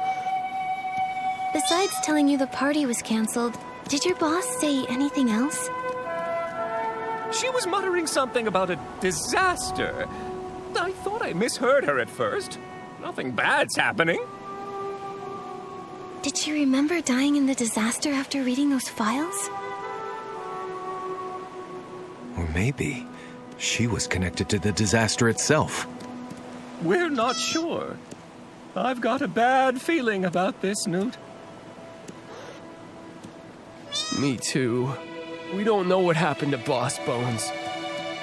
Besides telling you the party was canceled, did your boss say anything else? She was muttering something about a disaster. I thought I misheard her at first. Nothing bad's happening. Did she remember dying in the disaster after reading those files? Or maybe she was connected to the disaster itself. We're not sure. I've got a bad feeling about this, Newt. Me too. We don't know what happened to Boss Bones.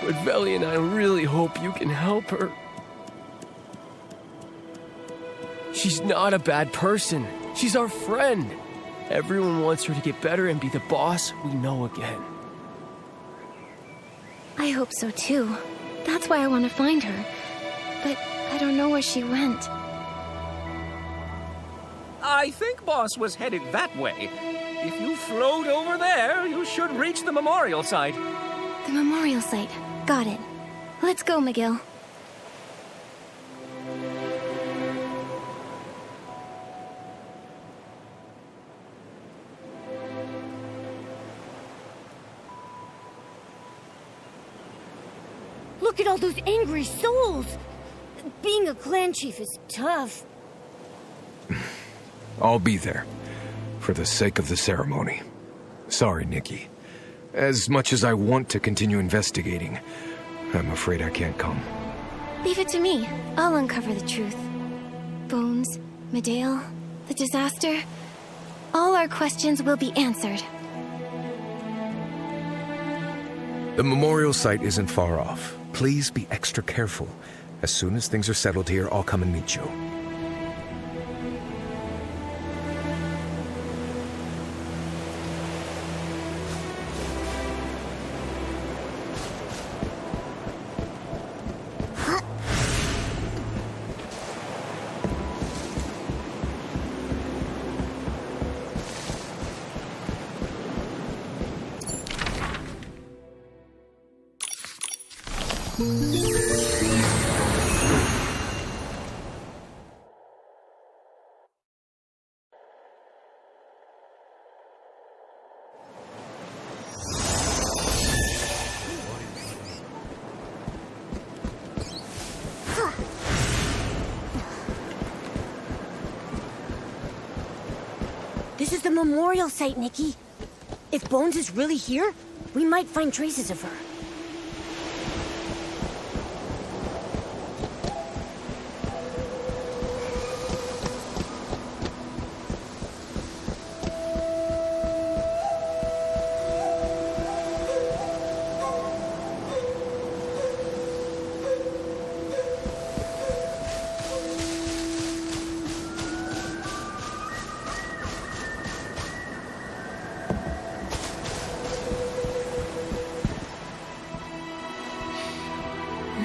But Velly and I really hope you can help her. She's not a bad person. She's our friend. Everyone wants her to get better and be the boss we know again. I hope so too. That's why I want to find her. But I don't know where she went. I think Boss was headed that way. If you float over there, you should reach the memorial site. The memorial site. Got it. Let's go, McGill. Look at all those angry souls! Being a clan chief is tough. I'll be there, for the sake of the ceremony. Sorry, Nikki. As much as I want to continue investigating, I'm afraid I can't come. Leave it to me. I'll uncover the truth. Bones, Medale, the disaster. All our questions will be answered. The memorial site isn't far off. Please be extra careful. As soon as things are settled here, I'll come and meet you. is the memorial site, Nikki. If Bones is really here, we might find traces of her.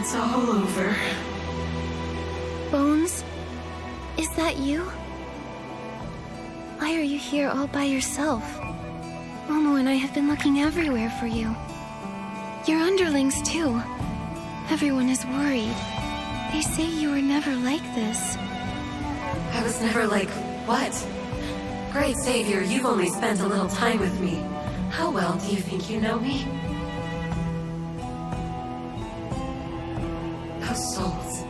It's all over. Bones? Is that you? Why are you here all by yourself? Momo and I have been looking everywhere for you. Your underlings, too. Everyone is worried. They say you were never like this. I was never like, what? Great Savior, you've only spent a little time with me. How well do you think you know me? Those souls.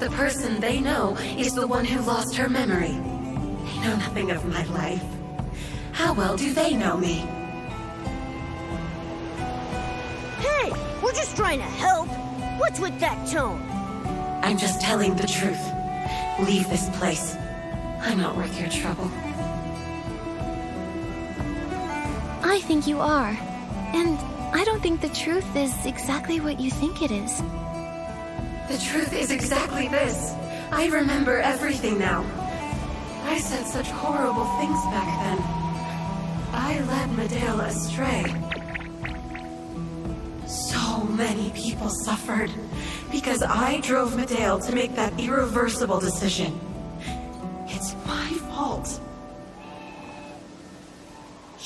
The person they know is the one who lost her memory. They know nothing of my life. How well do they know me? Hey, we're just trying to help. What's with that tone? I'm just telling the truth. Leave this place. I'm not worth your trouble. I think you are. And I don't think the truth is exactly what you think it is. The truth is exactly this. I remember everything now. I said such horrible things back then. I led Medale astray. So many people suffered because I drove Medale to make that irreversible decision. It's my fault.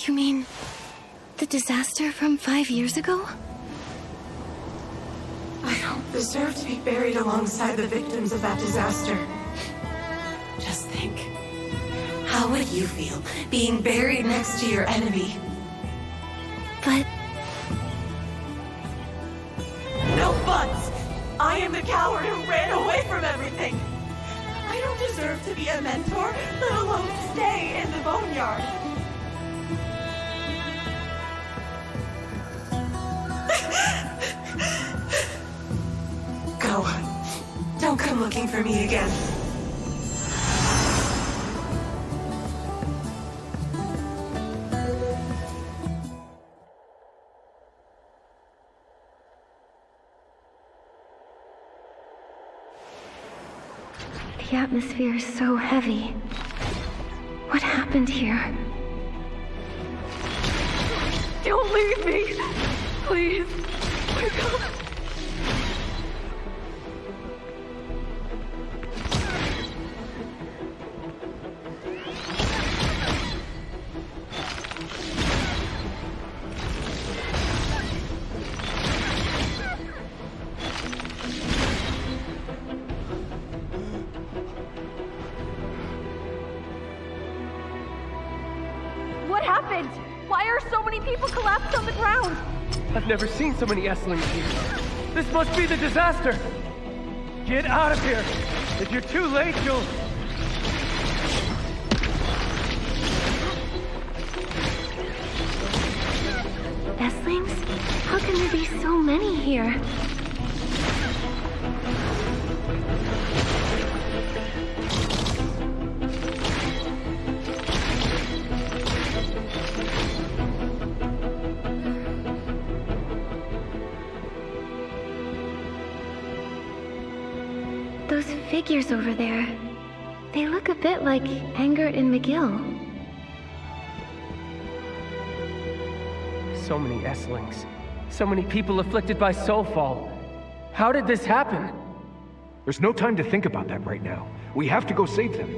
You mean the disaster from 5 years ago? I don't deserve to be buried alongside the victims of that disaster. Just think. How would you feel being buried next to your enemy? But No buts! I am the coward who ran away from everything! I don't deserve to be a mentor, let alone stay in the Boneyard. Go. Don't come looking for me again. the atmosphere is so heavy. What happened here? Don't leave me! Please. My God. What happened? Why are so many people collapsed on the ground? I've never seen so many Esslings here. This must be the disaster! Get out of here! If you're too late, you'll... Esslings? How can there be so many here? Those figures over there, they look a bit like Angert and McGill. So many Esslings. So many people afflicted by soulfall. How did this happen? There's no time to think about that right now. We have to go save them.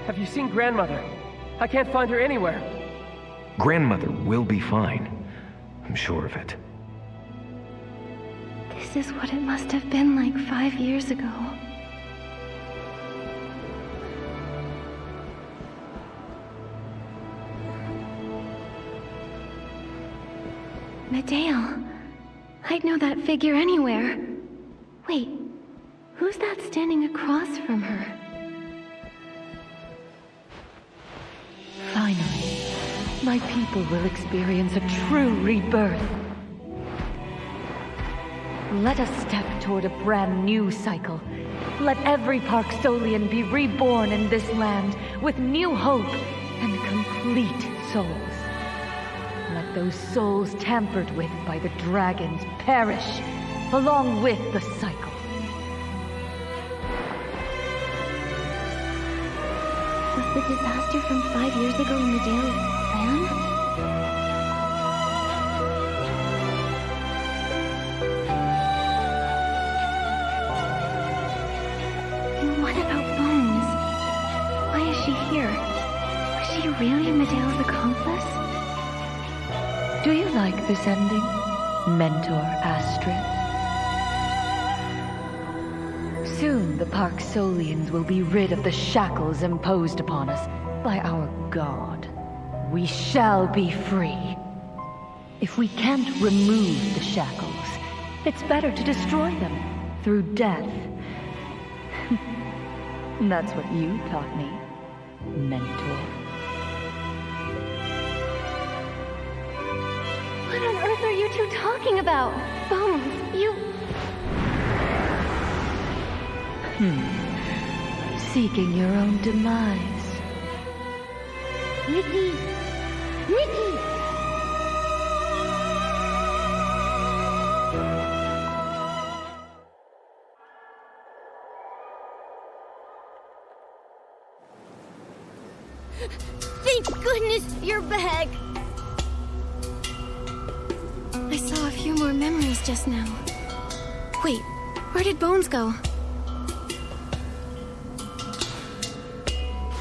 Have you seen Grandmother? I can't find her anywhere. Grandmother will be fine. I'm sure of it. This is what it must have been like 5 years ago. Medale. I'd know that figure anywhere. Wait, who's that standing across from her? Fine. my people will experience a true rebirth. Let us step toward a brand new cycle. Let every Parksolian be reborn in this land with new hope and complete souls. Let those souls tampered with by the dragons perish, along with the cycle. Was the disaster from 5 years ago in Medea's plan? And what about Bones? Why is she here? Was she really Medea's accomplice? Do you like this ending, Mentor Astrid? Soon the Parksolians will be rid of the shackles imposed upon us by our god. We shall be free. If we can't remove the shackles, it's better to destroy them through death. That's what you taught me, Mentor. What on earth are you two talking about? Bones, you... Seeking your own demise. Nikki! Nikki! Thank goodness you're back! I saw a few more memories just now. Wait, where did Bones go?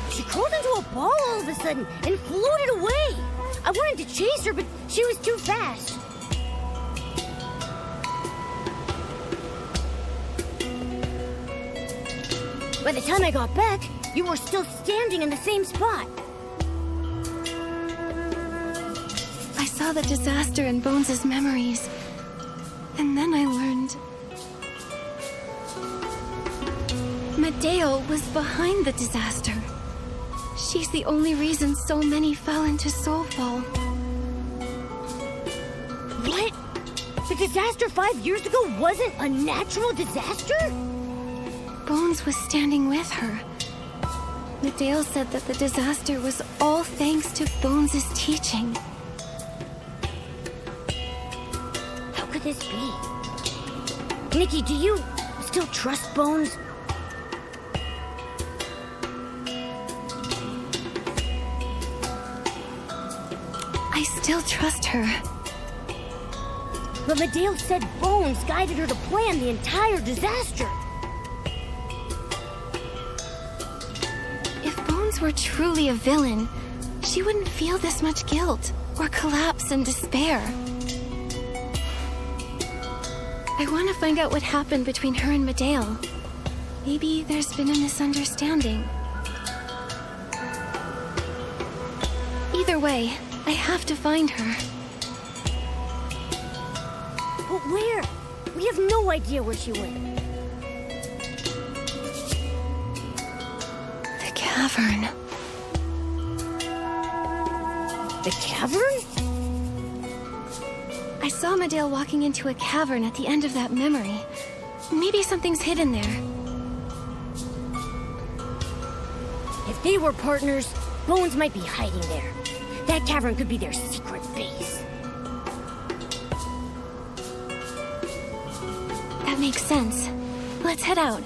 She crawled into a ball all of a sudden and floated away. I wanted to chase her, but she was too fast. By the time I got back, you were still standing in the same spot. I saw the disaster in Bones' memories. And then I learned... Medea was behind the disaster. She's the only reason so many fell into Soulfall. What? The disaster 5 years ago wasn't a natural disaster? Bones was standing with her. Medea said that the disaster was all thanks to Bones' teaching. How could this be? Nikki, do you still trust Bones? I still trust her. But Medea said Bones guided her to plan the entire disaster. If Bones were truly a villain, she wouldn't feel this much guilt or collapse and despair. I want to find out what happened between her and Medea. Maybe there's been a misunderstanding. Either way, I have to find her. But where? We have no idea where she went. The cavern. The cavern? I saw Medea walking into a cavern at the end of that memory. Maybe something's hidden there. If they were partners, Bones might be hiding there. That cavern could be their secret base. That makes sense. Let's head out.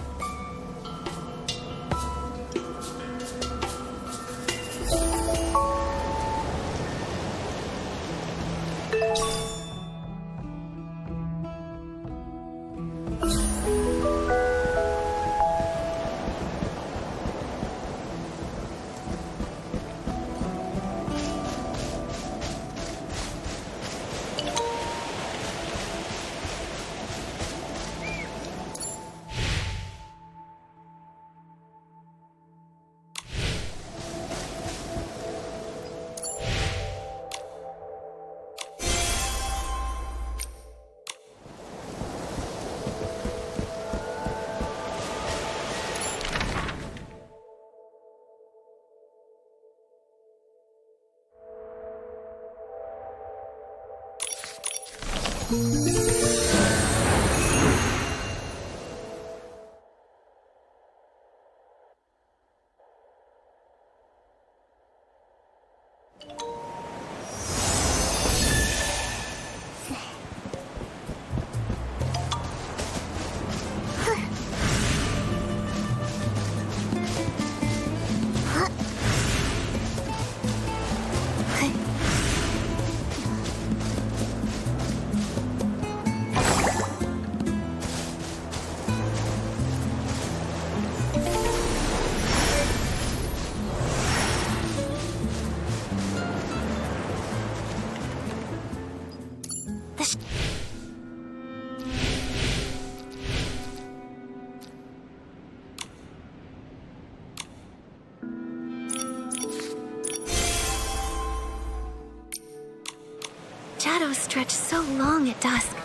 Shadows stretch so long at dusk,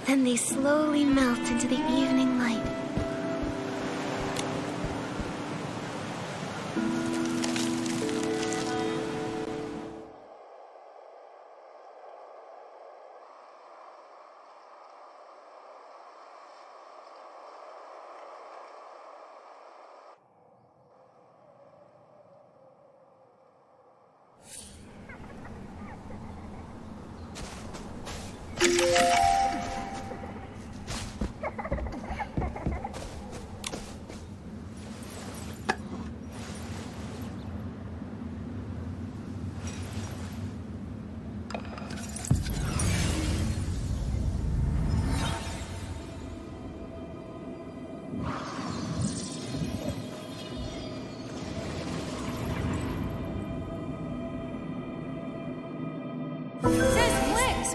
then they slowly melt into the evening light.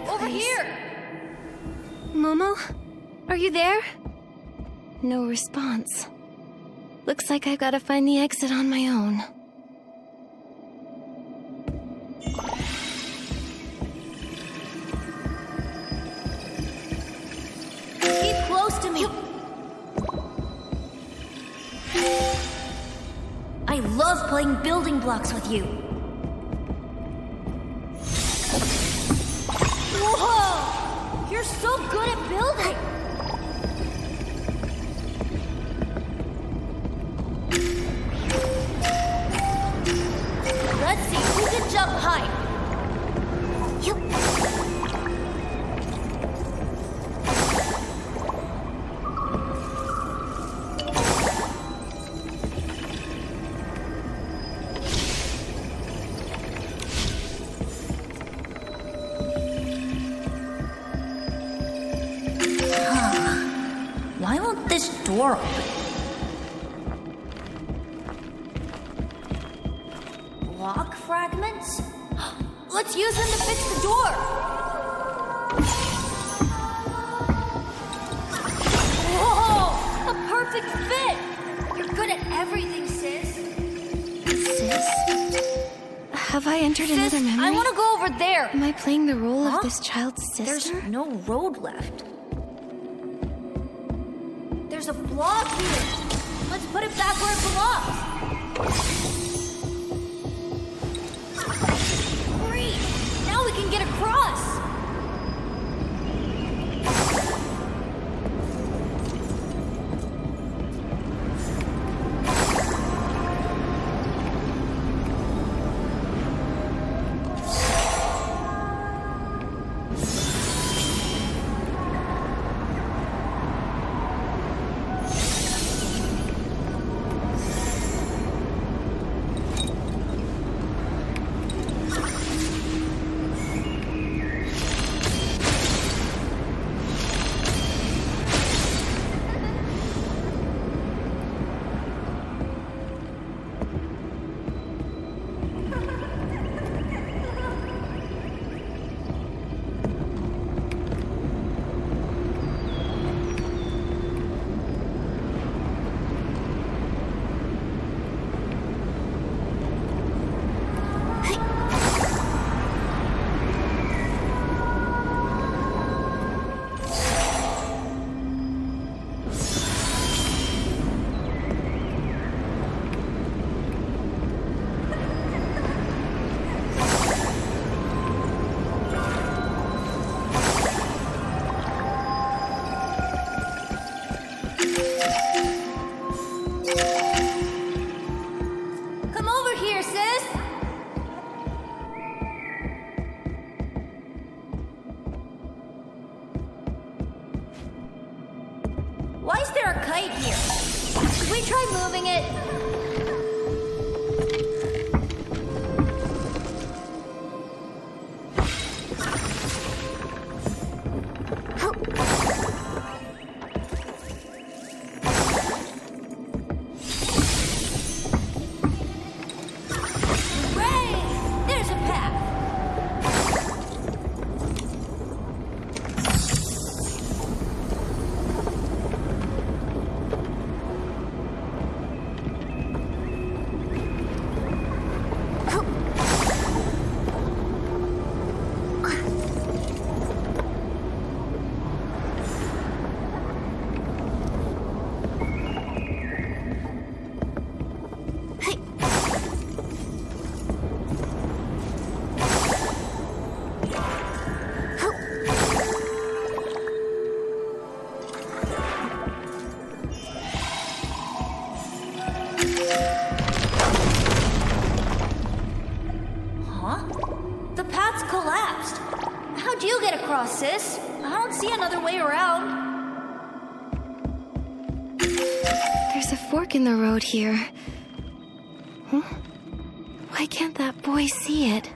Over here! Momo? Are you there? No response. Looks like I've got to find the exit on my own. Keep close to me! I love playing building blocks with you. Whoa! You're so good at building! Let's see who can jump high. Why won't this door open? Block fragments? Let's use them to fix the door! Whoa! A perfect fit! You're good at everything, sis. Sis? Have I entered another memory? I want to go over there! Am I playing the role of this child's sister? There's no road left. There's a block here! Let's put it back where it belongs! Great! Now we can get across! Come over here, sis! Why is there a kite here? Should we try moving it? Hooray! There's a path. The path's collapsed. How'd you get across, sis? I don't see another way around. There's a fork in the road here. Huh? Why can't that boy see it?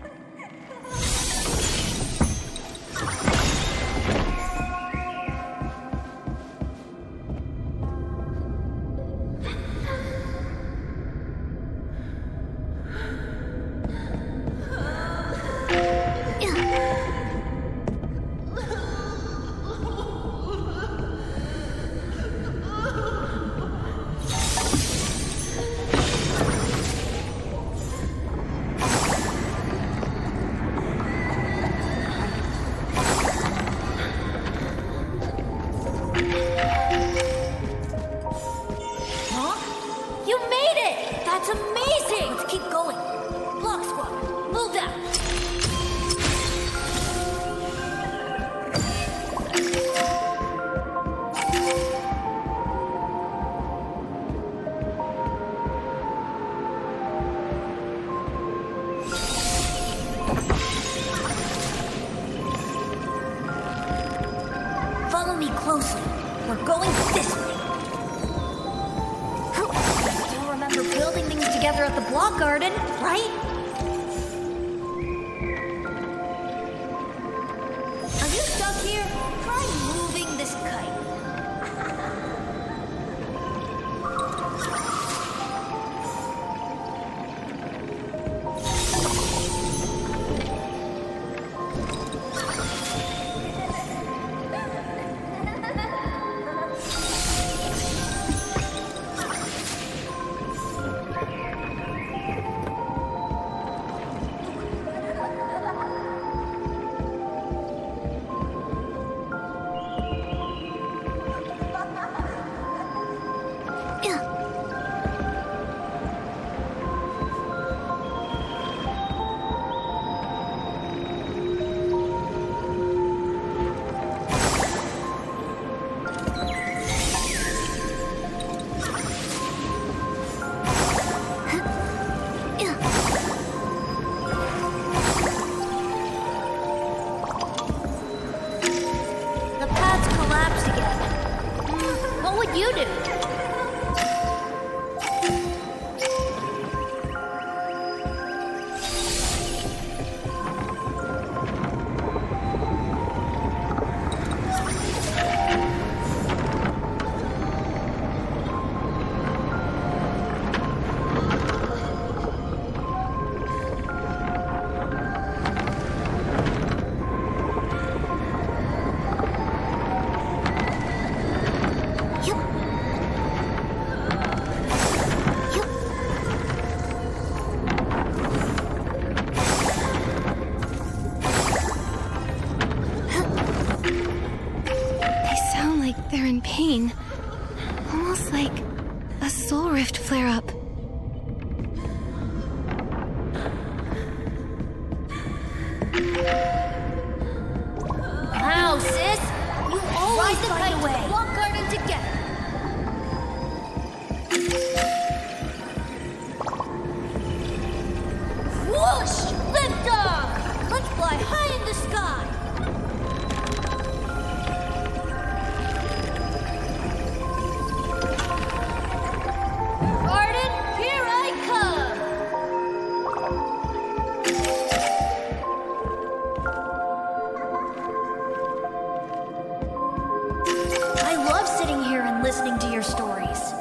You made it! That's amazing! Let's keep going. Block squad, move out. Follow me closely. We're going this way. Still remember building things together at the block garden, right? Are you stuck here? Try moving this kite. The path's collapsed again. What would you do? They sound like they're in pain. Almost like a soul rift flare-up. Wow, sis! You always find a way. Block garden together. listening to your stories.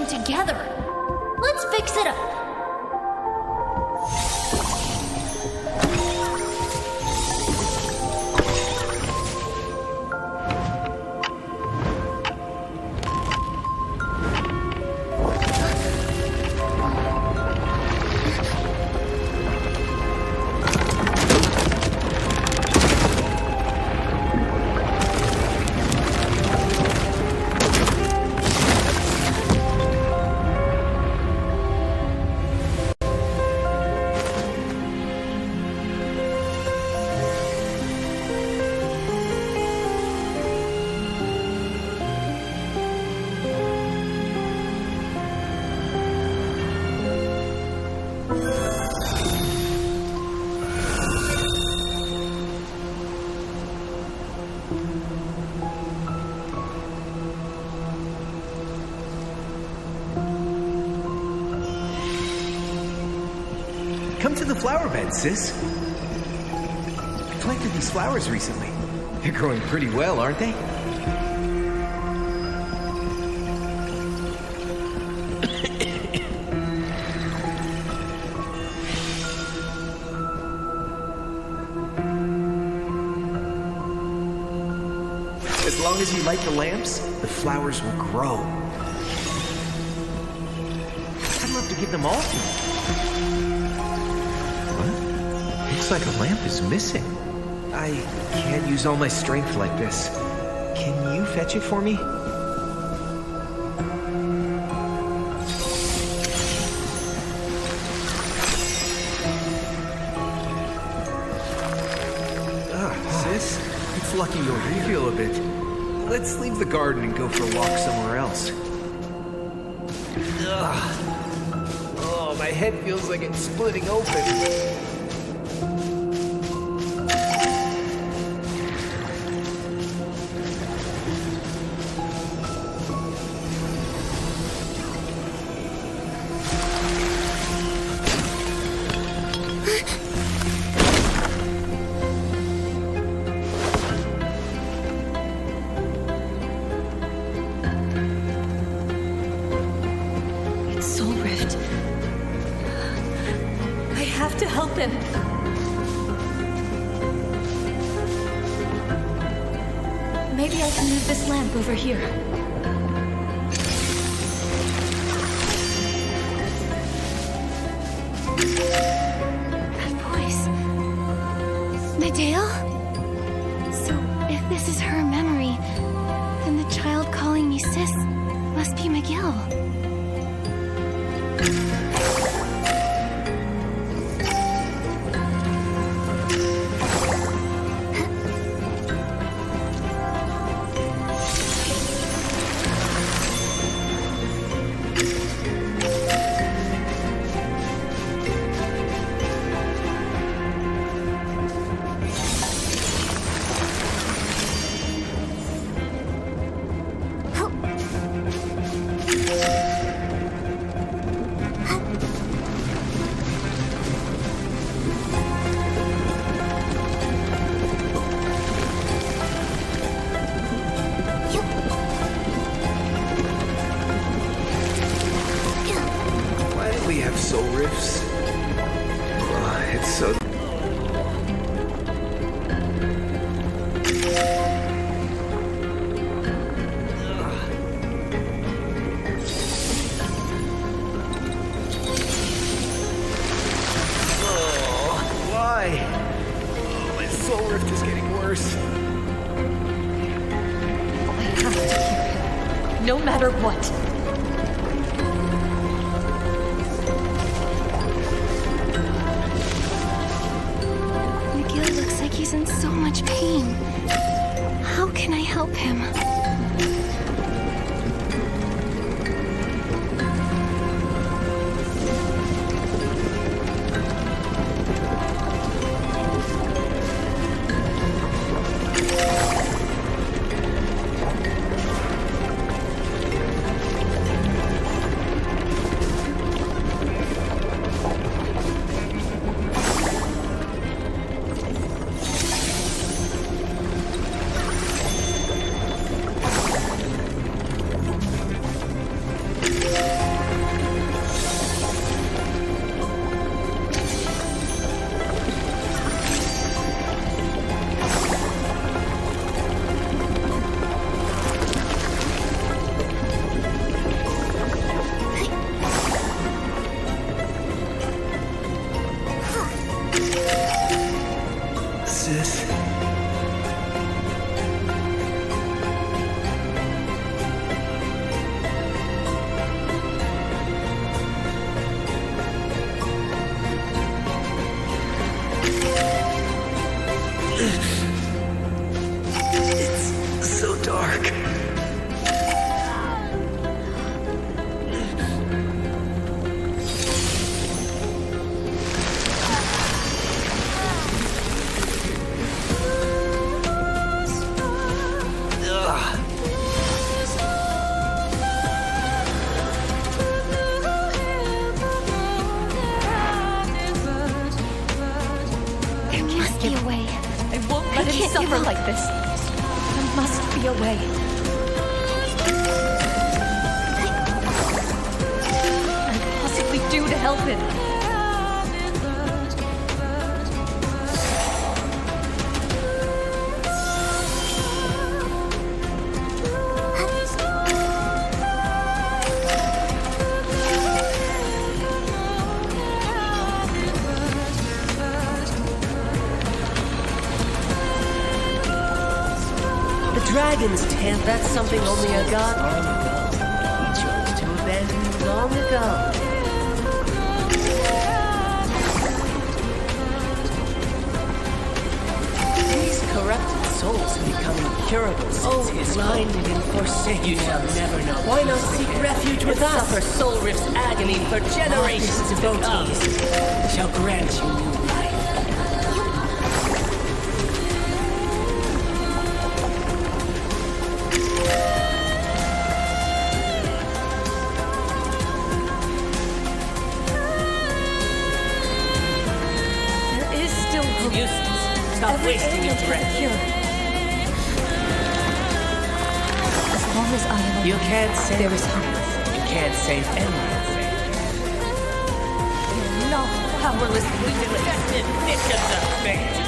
Together. Let's fix it up. Come to the flower bed, sis. I planted these flowers recently. They're growing pretty well, aren't they? As long as you light the lamps, the flowers will grow. I'd love to give them all to you. What? Looks like a lamp is missing. I can't use all my strength like this. Can you fetch it for me? Sis, it's lucky sticky over here. I feel a bit. Let's leave the garden and go for a walk somewhere else. Ugh. Oh, my head feels like it's splitting open. Maybe I can move this lamp over here. That voice. Medale? So, if this is her memory, then the child calling me sis must be McGill. Soul rifts. It's so... Why? My soul rift is getting worse. I have to hear him, no matter what. He's in so much pain. How can I help him? It's so dark. Let him suffer like this. There must be a way. What can I possibly do to help him? Dragon's Tamp, that's something only a god he chose to abandon long ago. These corrupted souls have become incurable since his blinded and forsaken. You shall never know. Why not seek refuge with us? Suffer Soul Rift's agony for generations of devotees. Shall grant you new life. There is still hope. Useless. Stop wasting your breath. As long as I am alive, You can't save. there is hope. You can't save anyone. Not powerless. Infected victims of fate.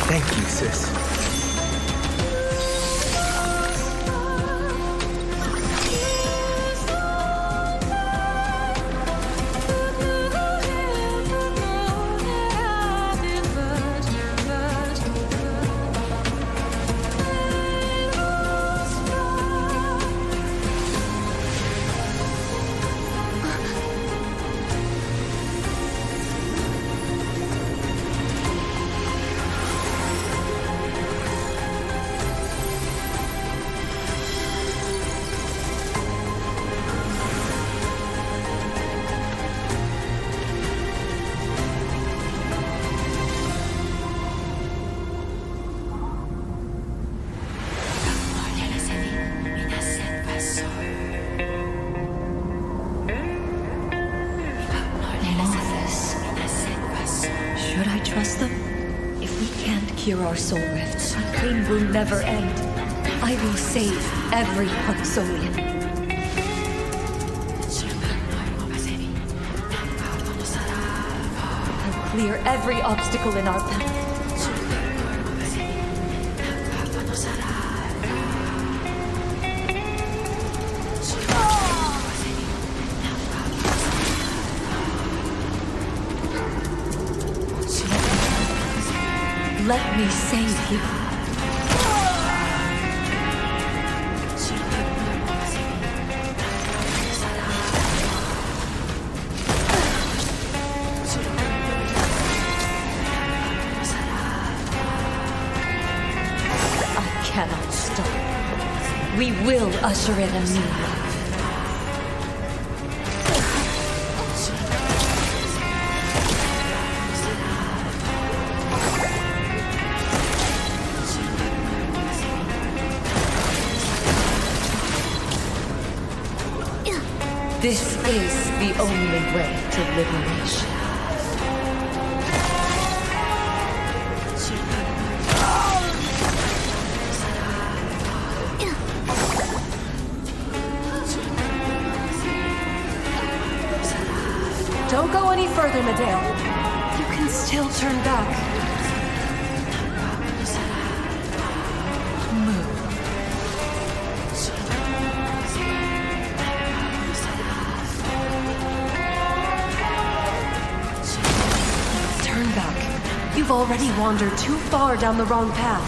Thank you, sis. Should I trust them? If we can't cure our soul rifts, our pain will never end. I will save every Parksolian. I'll clear every obstacle in our path. Let me save you. I cannot stop. We will usher in a new life. This is the only way to liberation. Don't go any further, Medale. You can still turn back. You've already wandered too far down the wrong path.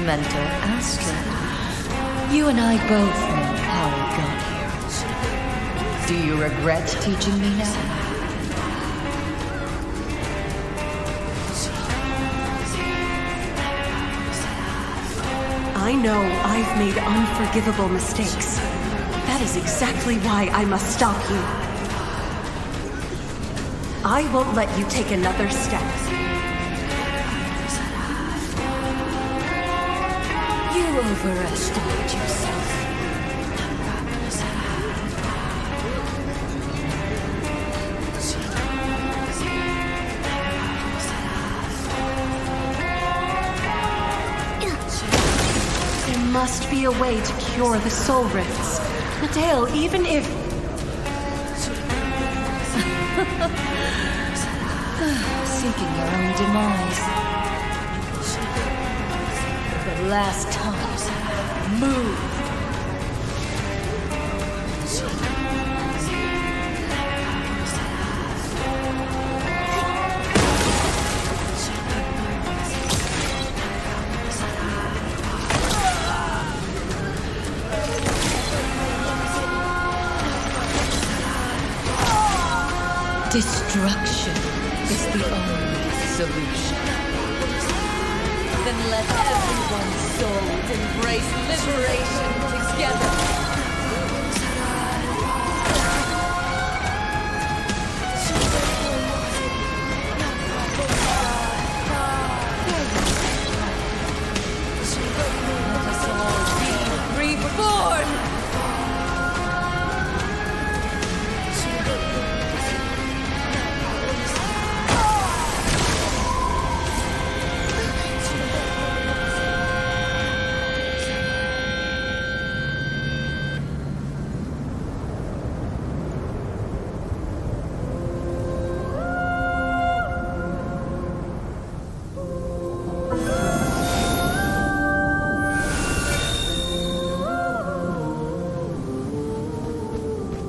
Mentor Astra, you and I both know how we got here. Do you regret teaching me now? I know I've made unforgivable mistakes. That is exactly why I must stop you. I won't let you take another step. You overestimate yourself. There must be a way to cure the soul rifts. Medale, even if... Seeking your own demise. For the last time, move. Destruction is the only solution. Then let everyone's souls embrace liberation together. Let us all be reborn!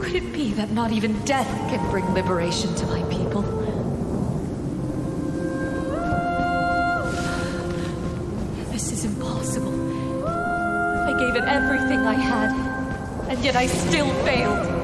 Could it be that not even death can bring liberation to my people? This is impossible. I gave it everything I had, and yet I still failed.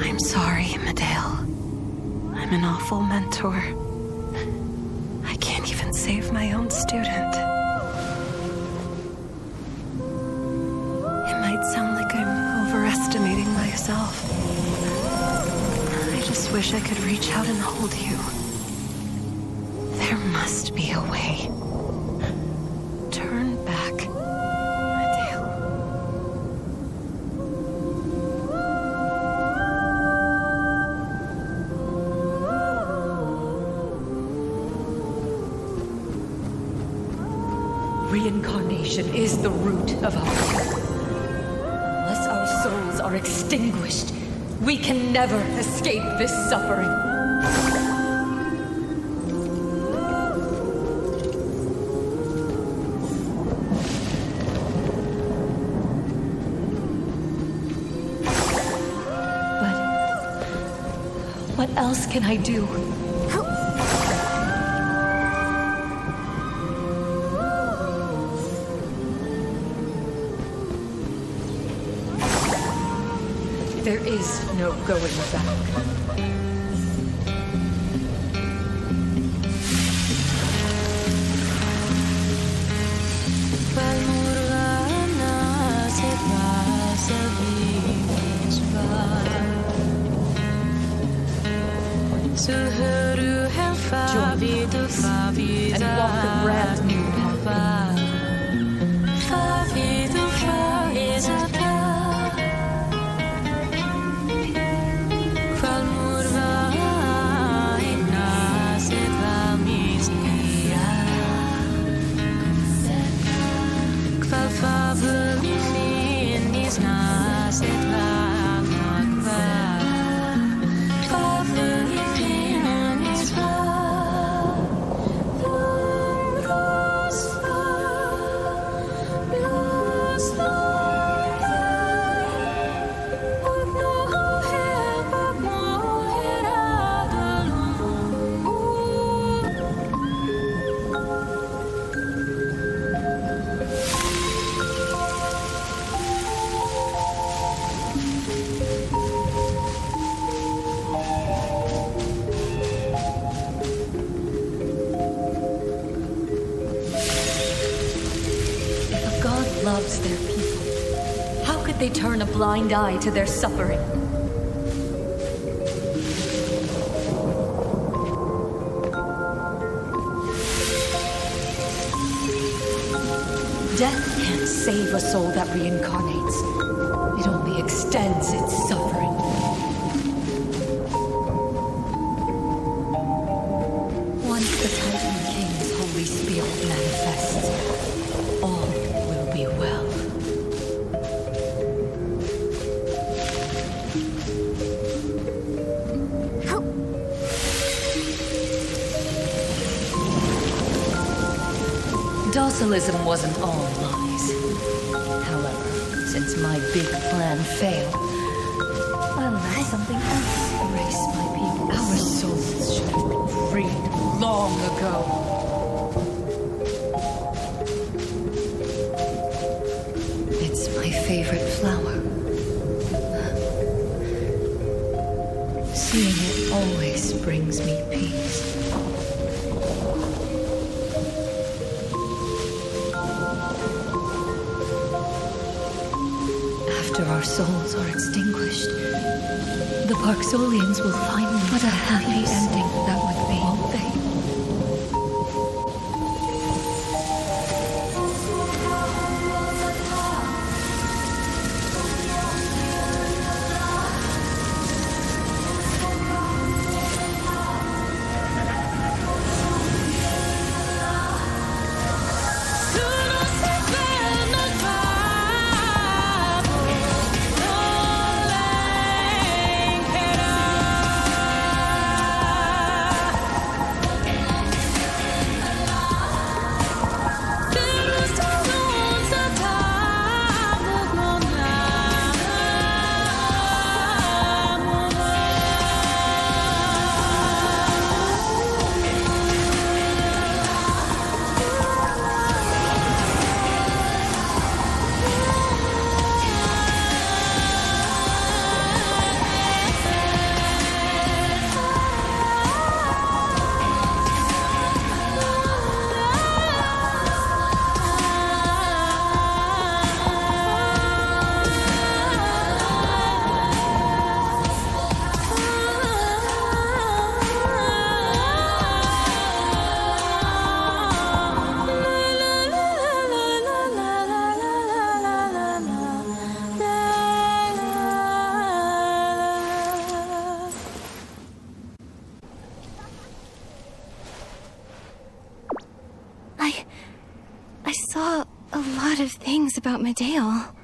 I'm sorry, Medale. I'm an awful mentor. I can't even save my own student. It might sound like I'm overestimating myself. I just wish I could reach out and hold you. There must be a way. Turn back, Medale. Reincarnation is the root of our evil. Unless our souls are extinguished, we can never escape this suffering. But what else can I do? There is no going back. Join us and walk a brand new path. Loves their people. How could they turn a blind eye to their suffering? Death can't save a soul that reincarnates. It only extends its suffering. Once the Titan King's Holy Spirit manifests, all will be well. Docilism wasn't all lies. However, since my big plan failed, I'll let something else erase my people. Our souls should have been freed long ago. It's my favorite flower. Seeing it always brings me peace. After our souls are extinguished, the Parksolians will finally what a happy ending that would be, won't they? I saw a lot of things about Medale.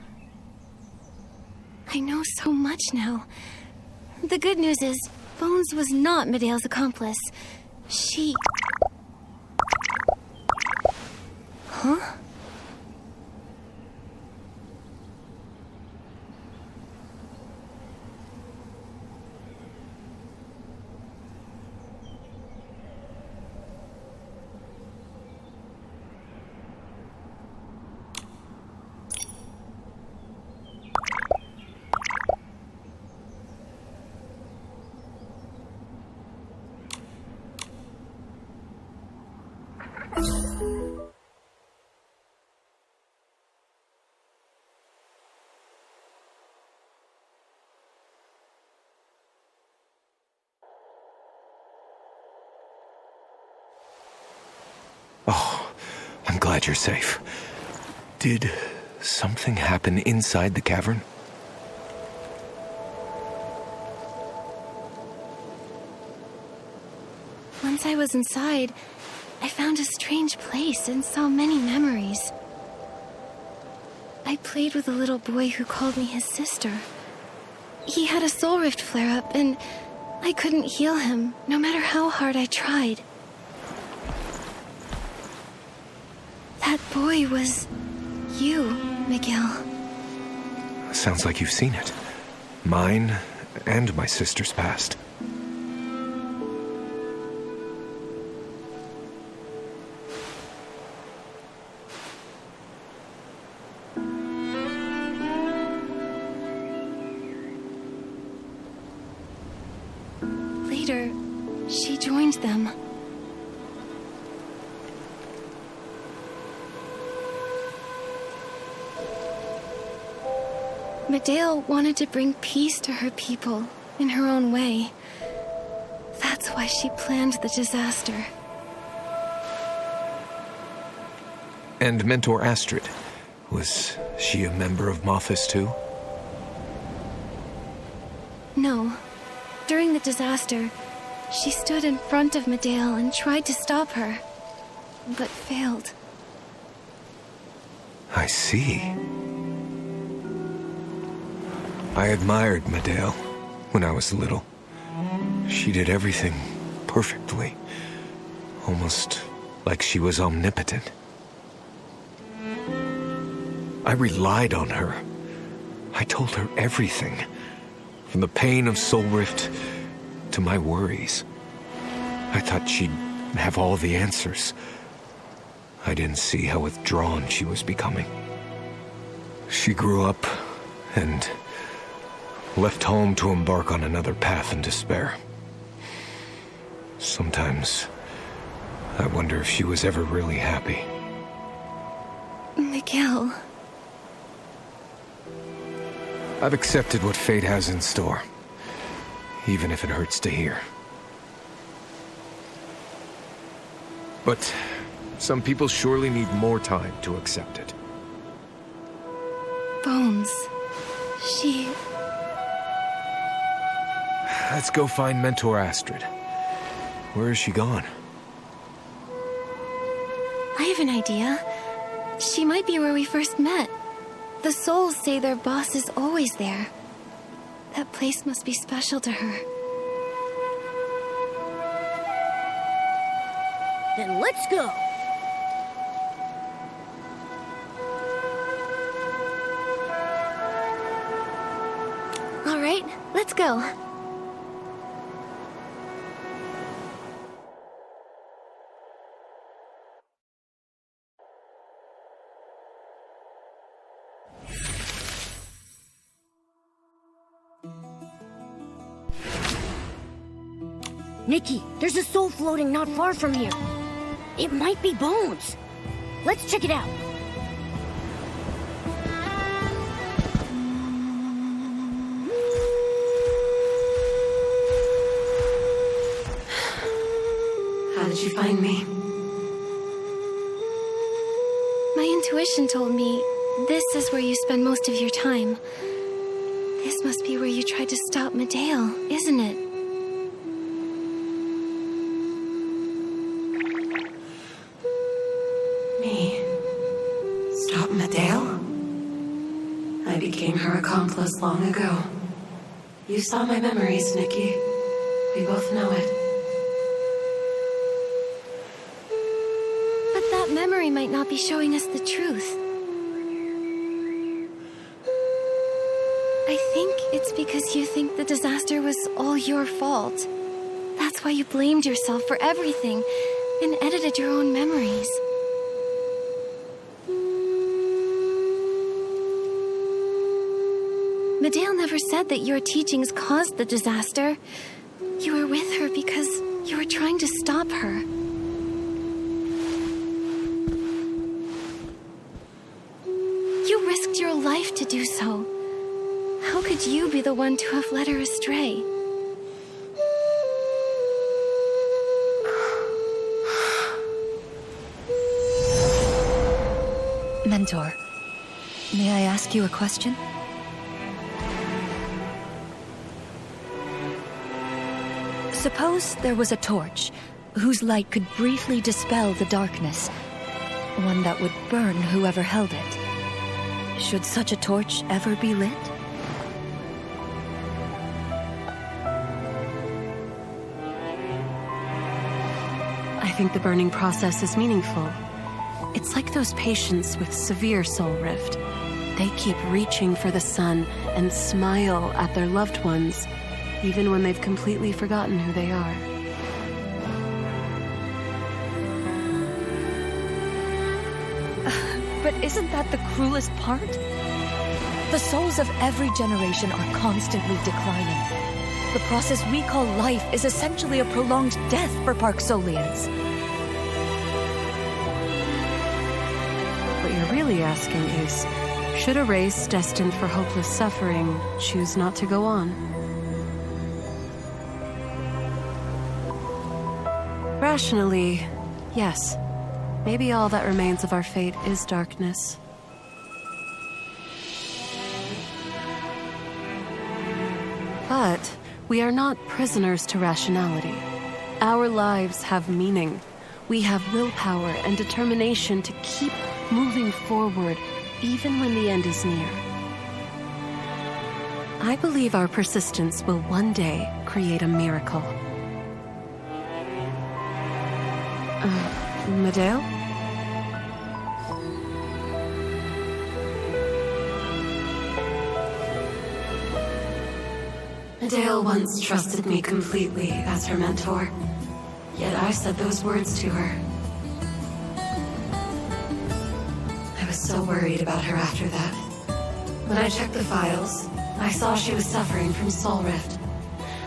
I know so much now. The good news is, Bones was not Medale's accomplice. She... Huh? Oh, I'm glad you're safe. Did something happen inside the cavern? Once I was inside, I found a strange place and saw many memories. I played with a little boy who called me his sister. He had a soul rift flare-up, and I couldn't heal him, no matter how hard I tried. That boy was you, Miguel. Sounds like you've seen it. Mine and my sister's past. Later, she joined them. Medale wanted to bring peace to her people in her own way. That's why she planned the disaster. And Mentor Astrid. Was she a member of Mothis too? No. During the disaster, she stood in front of Medale and tried to stop her, but failed. I see. I admired Medale when I was little. She did everything perfectly, almost like she was omnipotent. I relied on her. I told her everything, from the pain of Soul Rift to my worries. I thought she'd have all the answers. I didn't see how withdrawn she was becoming. She grew up and left home to embark on another path in despair. Sometimes I wonder if she was ever really happy. Miguel. I've accepted what fate has in store, even if it hurts to hear. But some people surely need more time to accept it. Bones. She... Let's go find Mentor Astrid. Where is she gone? I have an idea. She might be where we first met. The souls say their boss is always there. That place must be special to her. Then let's go! All right, let's go. Nikki, there's a soul floating not far from here. It might be Bones. Let's check it out. How did you find me? My intuition told me this is where you spend most of your time. This must be where you tried to stop Medale, isn't it? Me? Stop Medale? I became her accomplice long ago. You saw my memories, Nikki. We both know it. But that memory might not be showing us the truth. I think it's because you think the disaster was all your fault. That's why you blamed yourself for everything and edited your own memories. Medale never said that your teachings caused the disaster. You were with her because you were trying to stop her. You risked your life to do so. How could you be the one to have led her astray? Mentor, may I ask you a question? Suppose there was a torch whose light could briefly dispel the darkness, one that would burn whoever held it. Should such a torch ever be lit? I think the burning process is meaningful. It's like those patients with severe soul rift. They keep reaching for the sun and smile at their loved ones, even when they've completely forgotten who they are. But isn't that the cruelest part? The souls of every generation are constantly declining. The process we call life is essentially a prolonged death for Parksolians. What you're really asking is, should a race destined for hopeless suffering choose not to go on? Rationally, yes. Maybe all that remains of our fate is darkness. But we are not prisoners to rationality. Our lives have meaning. We have willpower and determination to keep moving forward, even when the end is near. I believe our persistence will one day create a miracle. Medale? Medale once trusted me completely as her mentor. Yet I said those words to her. I was so worried about her after that. When I checked the files, I saw she was suffering from soul rift.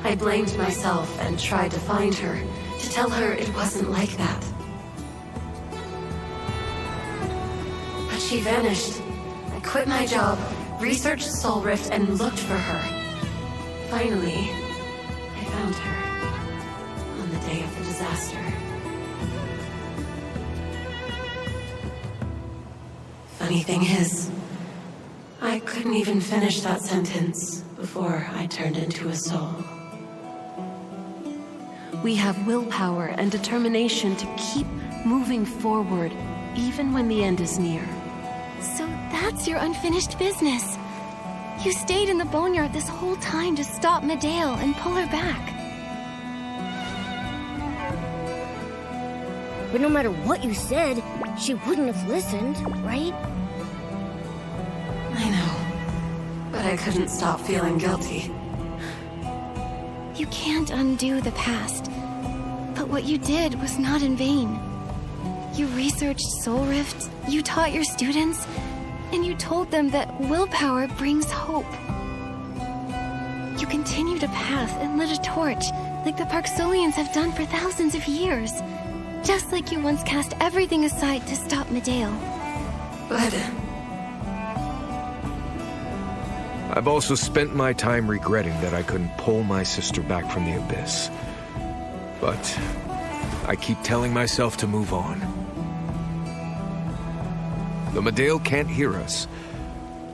I blamed myself and tried to find her, to tell her it wasn't like that. But she vanished. I quit my job, researched soul rift, and looked for her. Finally, I found her on the day of the disaster. Funny thing is, I couldn't even finish that sentence before I turned into a soul. We have willpower and determination to keep moving forward, even when the end is near. So that's your unfinished business. You stayed in the Boneyard this whole time to stop Medale and pull her back. But no matter what you said, she wouldn't have listened, right? I know, but I couldn't stop feeling guilty. You can't undo the past. But what you did was not in vain. You researched Soul Rift, you taught your students, and you told them that willpower brings hope. You continued a path and lit a torch, like the Parksolians have done for thousands of years. Just like you once cast everything aside to stop Medale. But I've also spent my time regretting that I couldn't pull my sister back from the abyss. But I keep telling myself to move on. The Medale can't hear us.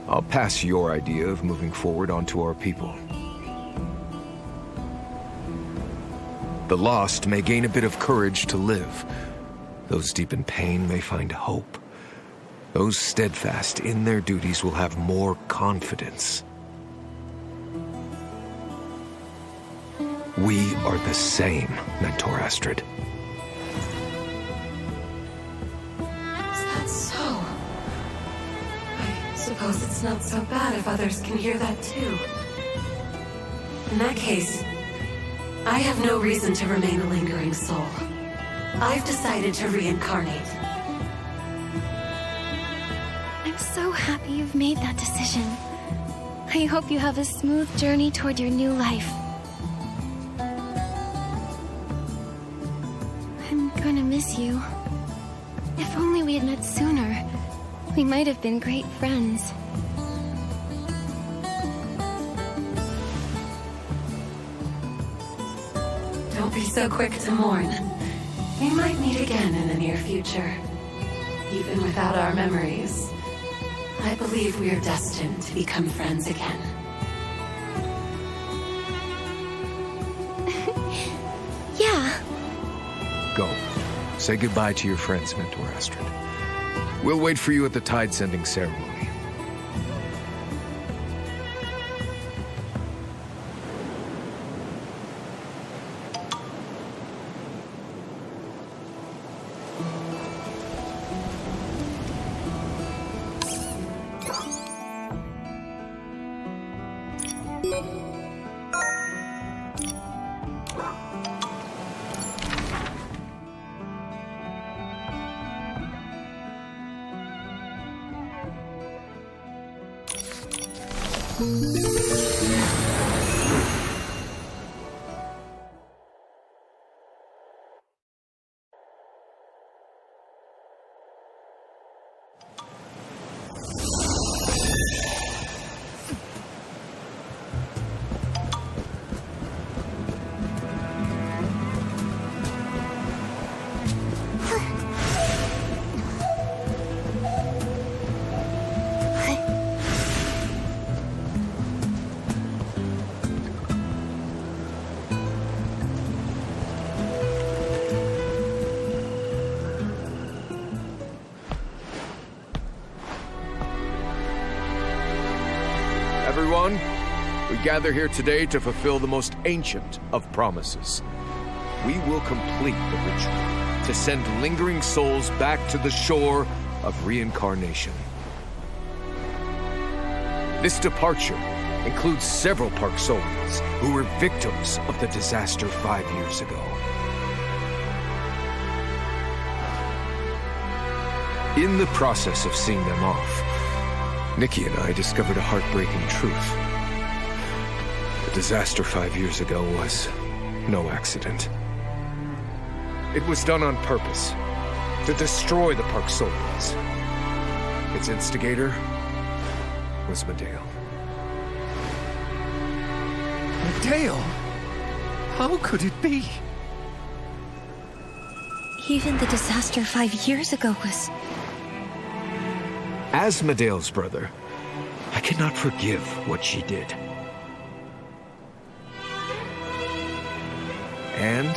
I'll pass your idea of moving forward onto our people. The lost may gain a bit of courage to live. Those deep in pain may find hope. Those steadfast in their duties will have more confidence. We are the same, Mentor Astrid. is that so? I suppose it's not so bad if others can hear that too. In that case, I have no reason to remain a lingering soul. I've decided to reincarnate. I'm so happy you've made that decision. I hope you have a smooth journey toward your new life. I'm gonna miss you. If only we had met sooner, we might have been great friends. Don't be so quick to mourn. We might meet again in the near future. Even without our memories, I believe we are destined to become friends again. Yeah. Go. Say goodbye to your friends, Mentor Astrid. We'll wait for you at the tide-sending ceremony. gather here today to fulfill the most ancient of promises. We will complete the ritual to send lingering souls back to the shore of reincarnation. This departure includes several Parksolians who were victims of the disaster 5 years ago. In the process of seeing them off, Nikki and I discovered a heartbreaking truth. The disaster 5 years ago was no accident. It was done on purpose, to destroy the Parksolians. Its instigator was Medale. Medale? How could it be? Even the disaster 5 years ago was... As Medale's brother, I cannot forgive what she did. And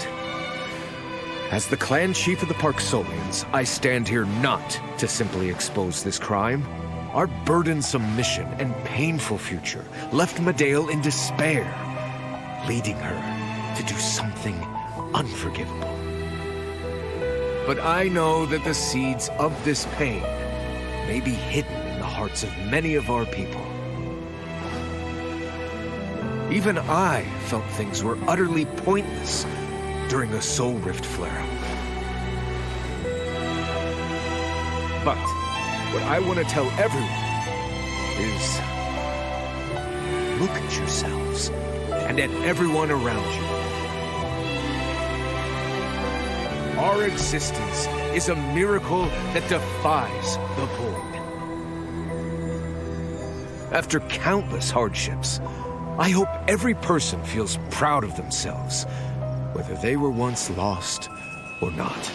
as the clan chief of the Parksolians, I stand here not to simply expose this crime. Our burdensome mission and painful future left Medale in despair, leading her to do something unforgivable. But I know that the seeds of this pain may be hidden in the hearts of many of our people. Even I felt things were utterly pointless during a soul rift flare-up. But what I want to tell everyone is, look at yourselves and at everyone around you. Our existence is a miracle that defies the void. After countless hardships, I hope every person feels proud of themselves, whether they were once lost or not.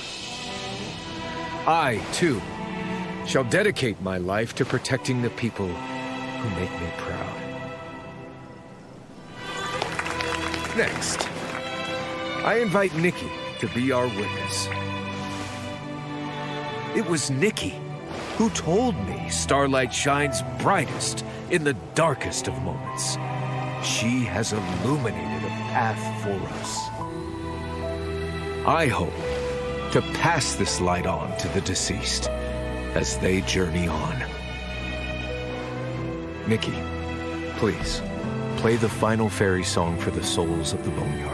I, too, shall dedicate my life to protecting the people who make me proud. Next, I invite Nikki to be our witness. It was Nikki who told me starlight shines brightest in the darkest of moments. She has illuminated a path for us. I hope to pass this light on to the deceased as they journey on. Nikki, please, play the final fairy song for the souls of the Boneyard.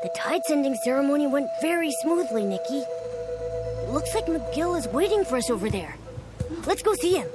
The tide sending ceremony went very smoothly, Nikki. Looks like McGill is waiting for us over there. Let's go see him.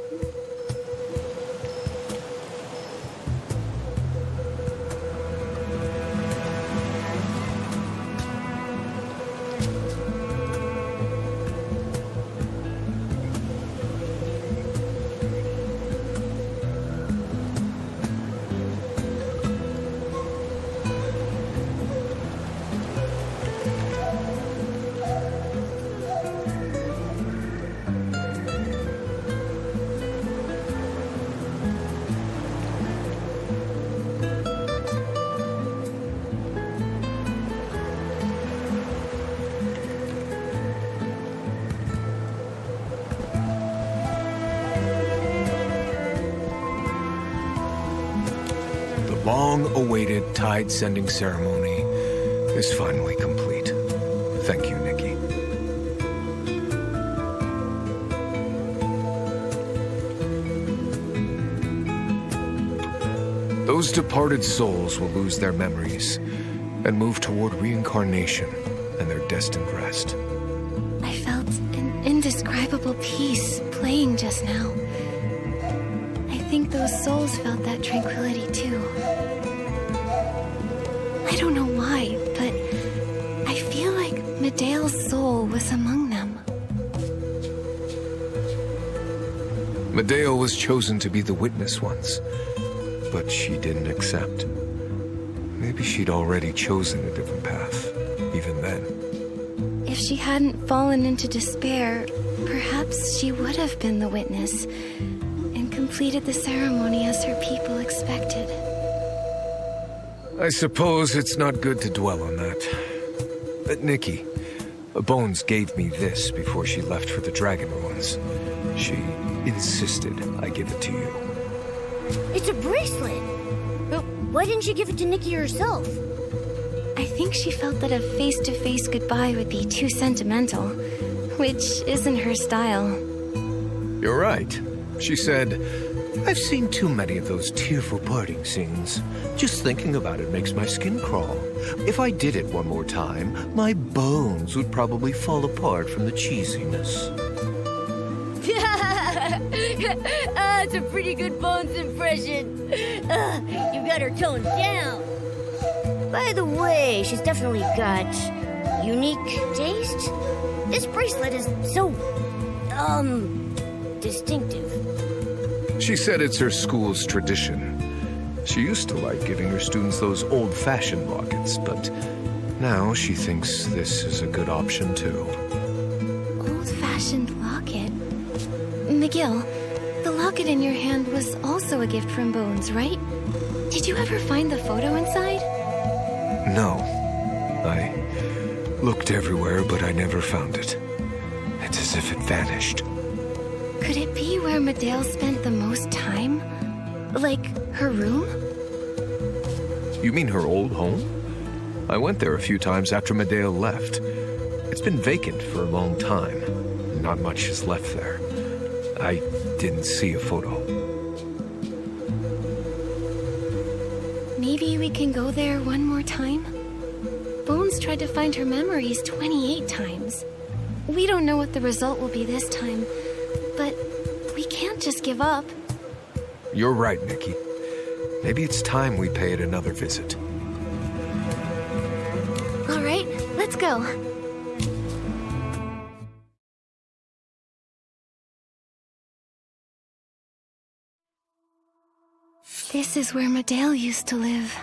Long-awaited tide-sending ceremony is finally complete. Thank you, Nikki. Those departed souls will lose their memories and move toward reincarnation and their destined rest. I felt an indescribable peace playing just now. I think those souls felt that tranquility too. I don't know why, but I feel like Medea's soul was among them. Medea was chosen to be the witness once, but she didn't accept. Maybe she'd already chosen a different path, even then. If she hadn't fallen into despair, perhaps she would have been the witness and completed the ceremony as her people expected. I suppose it's not good to dwell on that. But Nikki, Bones gave me this before she left for the Dragon Ruins. She insisted I give it to you. It's a bracelet! But why didn't she give it to Nikki herself? I think she felt that a face-to-face goodbye would be too sentimental, which isn't her style. You're right. She said, "I've seen too many of those tearful parting scenes. Just thinking about it makes my skin crawl. If I did it one more time, my bones would probably fall apart from the cheesiness." That's a pretty good Bones impression. You got her toned down. By the way, she's definitely got unique taste. This bracelet is so, distinctive. She said it's her school's tradition. She used to like giving her students those old-fashioned lockets, but now she thinks this is a good option too. Old-fashioned locket? McGill, the locket in your hand was also a gift from Bones, right? Did you ever find the photo inside? No. I looked everywhere, but I never found it. It's as if it vanished. Could it be where Medea spent the most time? Like, her room? You mean her old home? I went there a few times after Medea left. It's been vacant for a long time. Not much is left there. I didn't see a photo. Maybe we can go there one more time? Bones tried to find her memories 28 times. We don't know what the result will be this time, but we can't just give up. You're right, Nikki. Maybe it's time we pay it another visit. All right, let's go. This is where Medea used to live.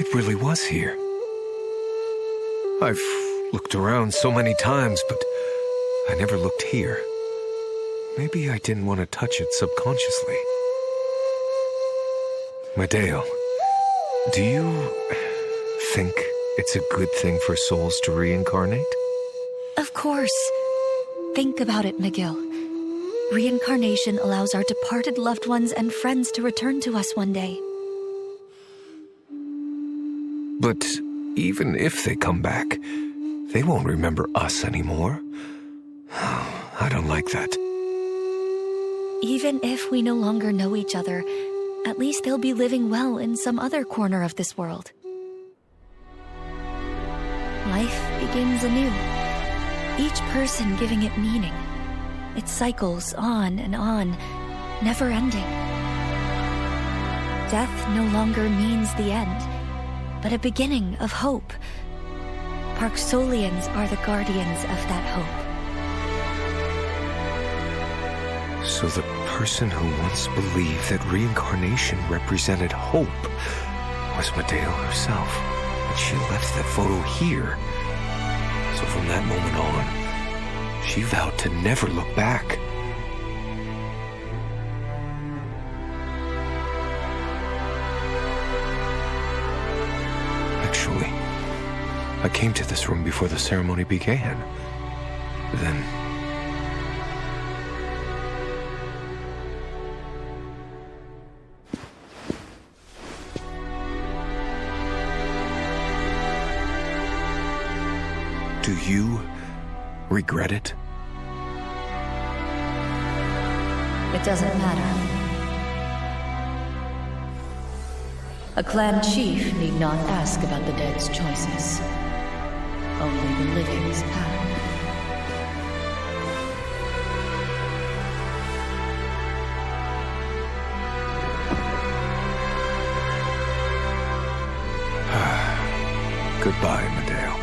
It really was here. I've looked around so many times, but I never looked here. Maybe I didn't want to touch it subconsciously. Medea, do you think it's a good thing for souls to reincarnate? Of course. Think about it, Miguel. Reincarnation allows our departed loved ones and friends to return to us one day. But even if they come back, they won't remember us anymore. I don't like that. Even if we no longer know each other, at least they'll be living well in some other corner of this world. Life begins anew, each person giving it meaning. It cycles on and on, never ending. Death no longer means the end, but a beginning of hope. Parksolians are the guardians of that hope. So the person who once believed that reincarnation represented hope was Medeo herself, and she left that photo here. So from that moment on, she vowed to never look back. Actually, I came to this room before the ceremony began. Then... Do you regret it? It doesn't matter. A clan chief need not ask about the dead's choices. Only the living's power. Goodbye, Medeo.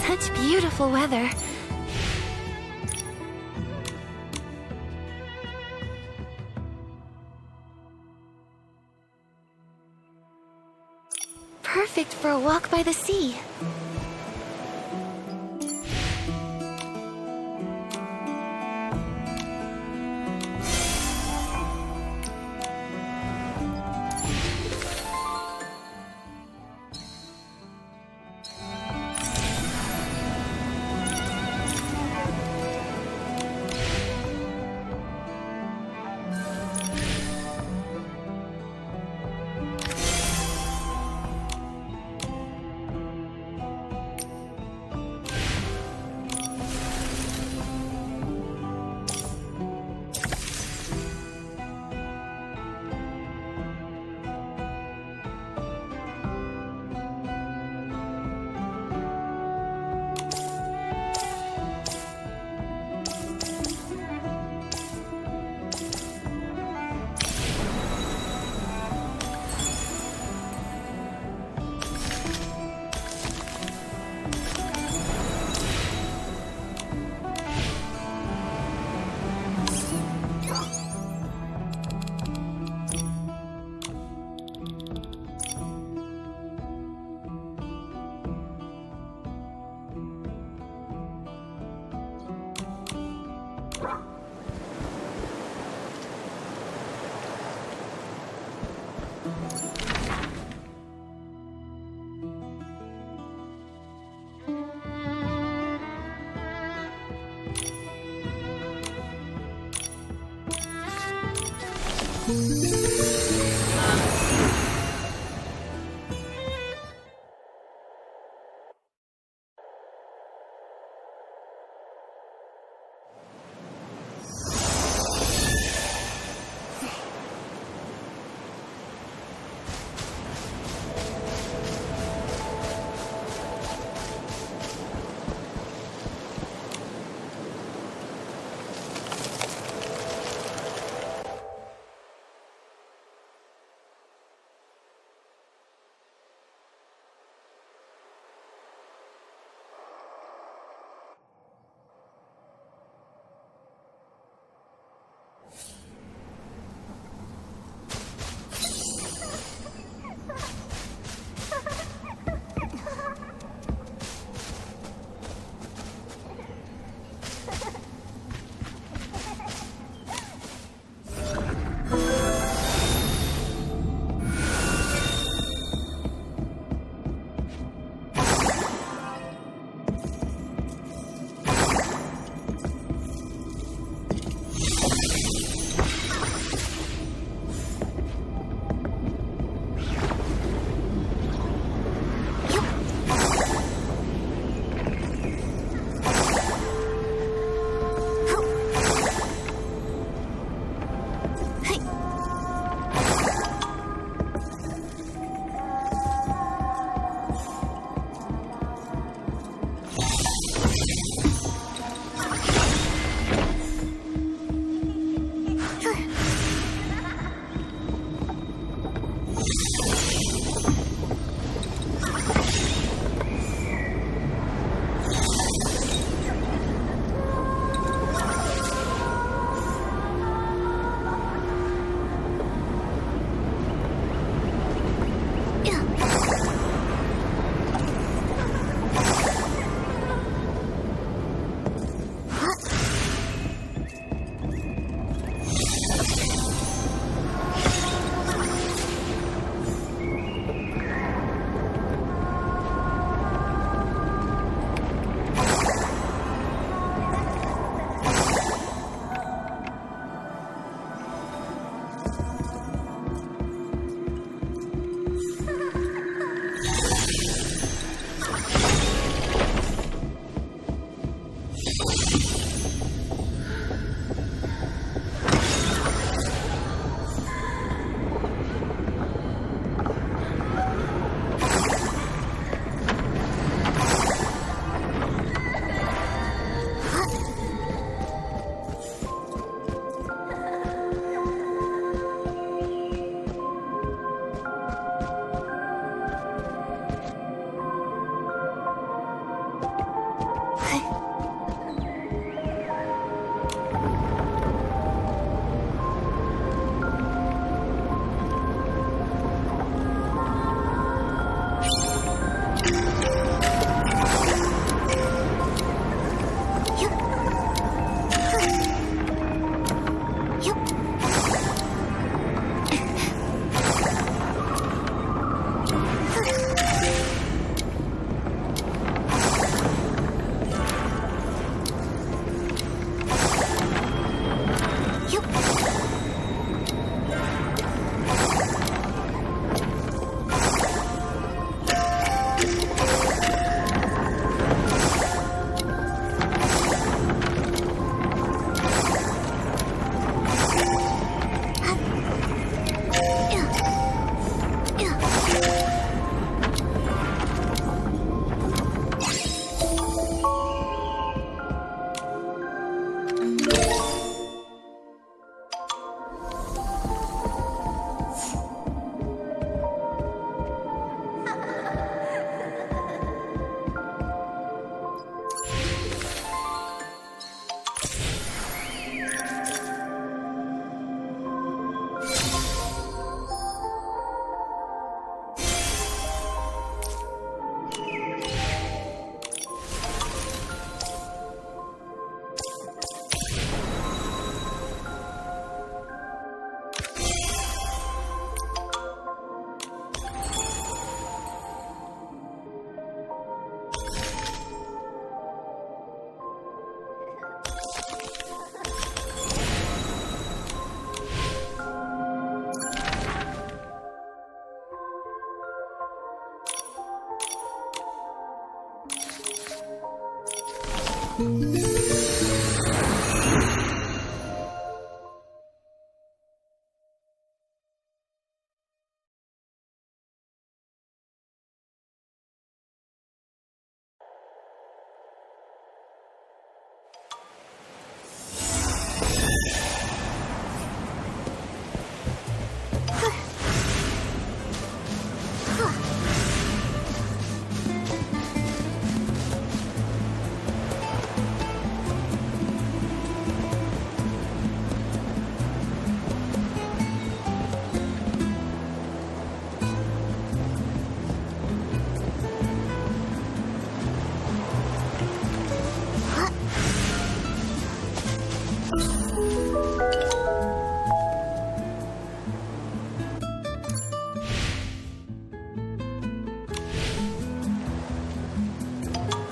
Such beautiful weather. Perfect for a walk by the sea.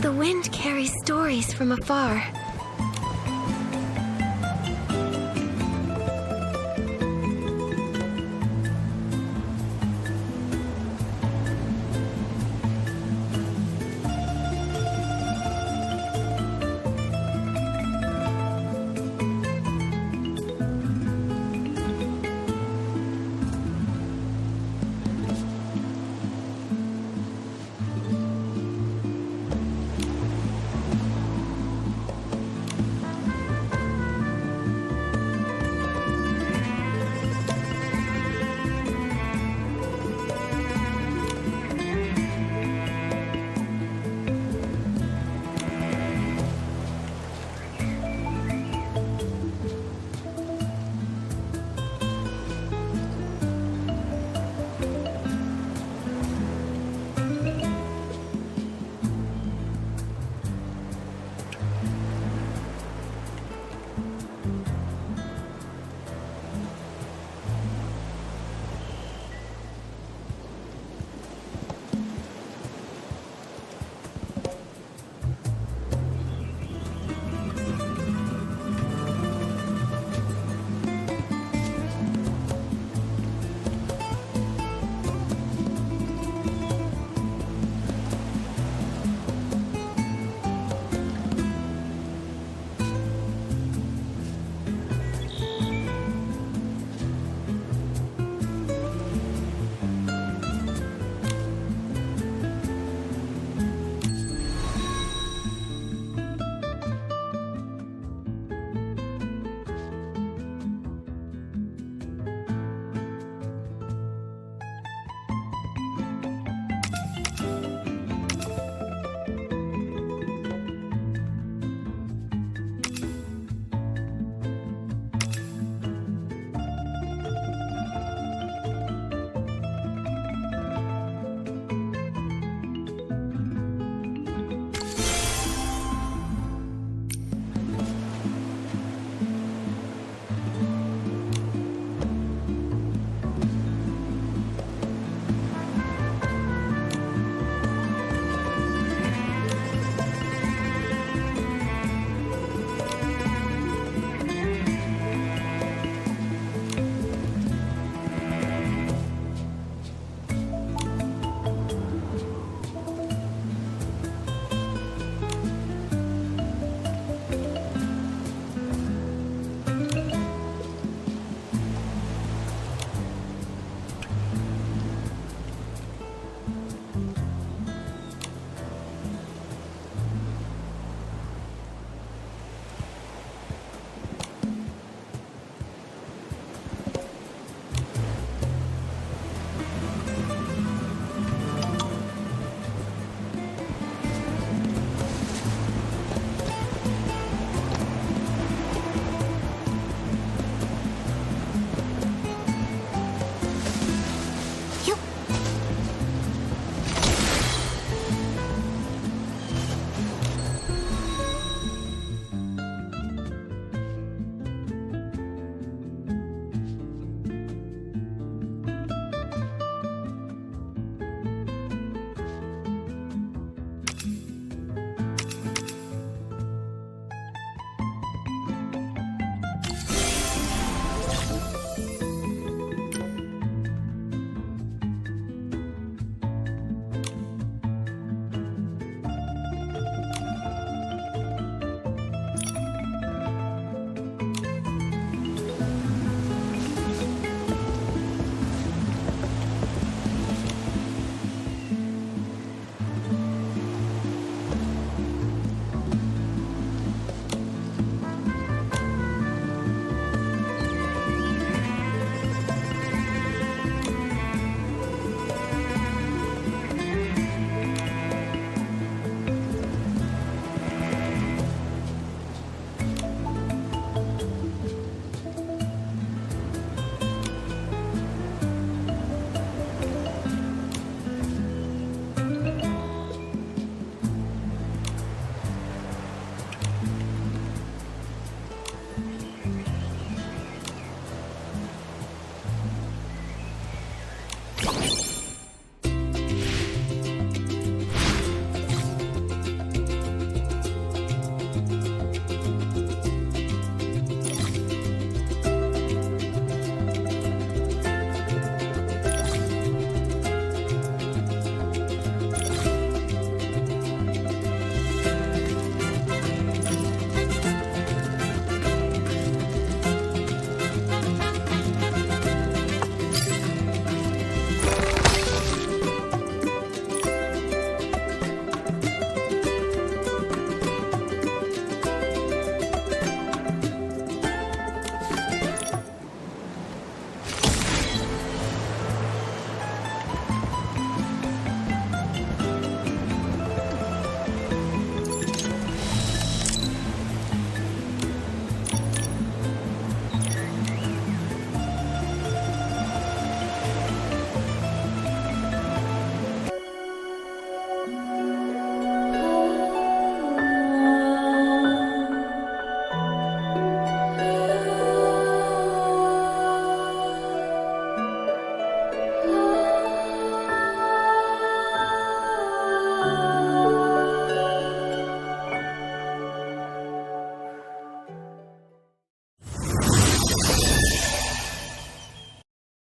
The wind carries stories from afar.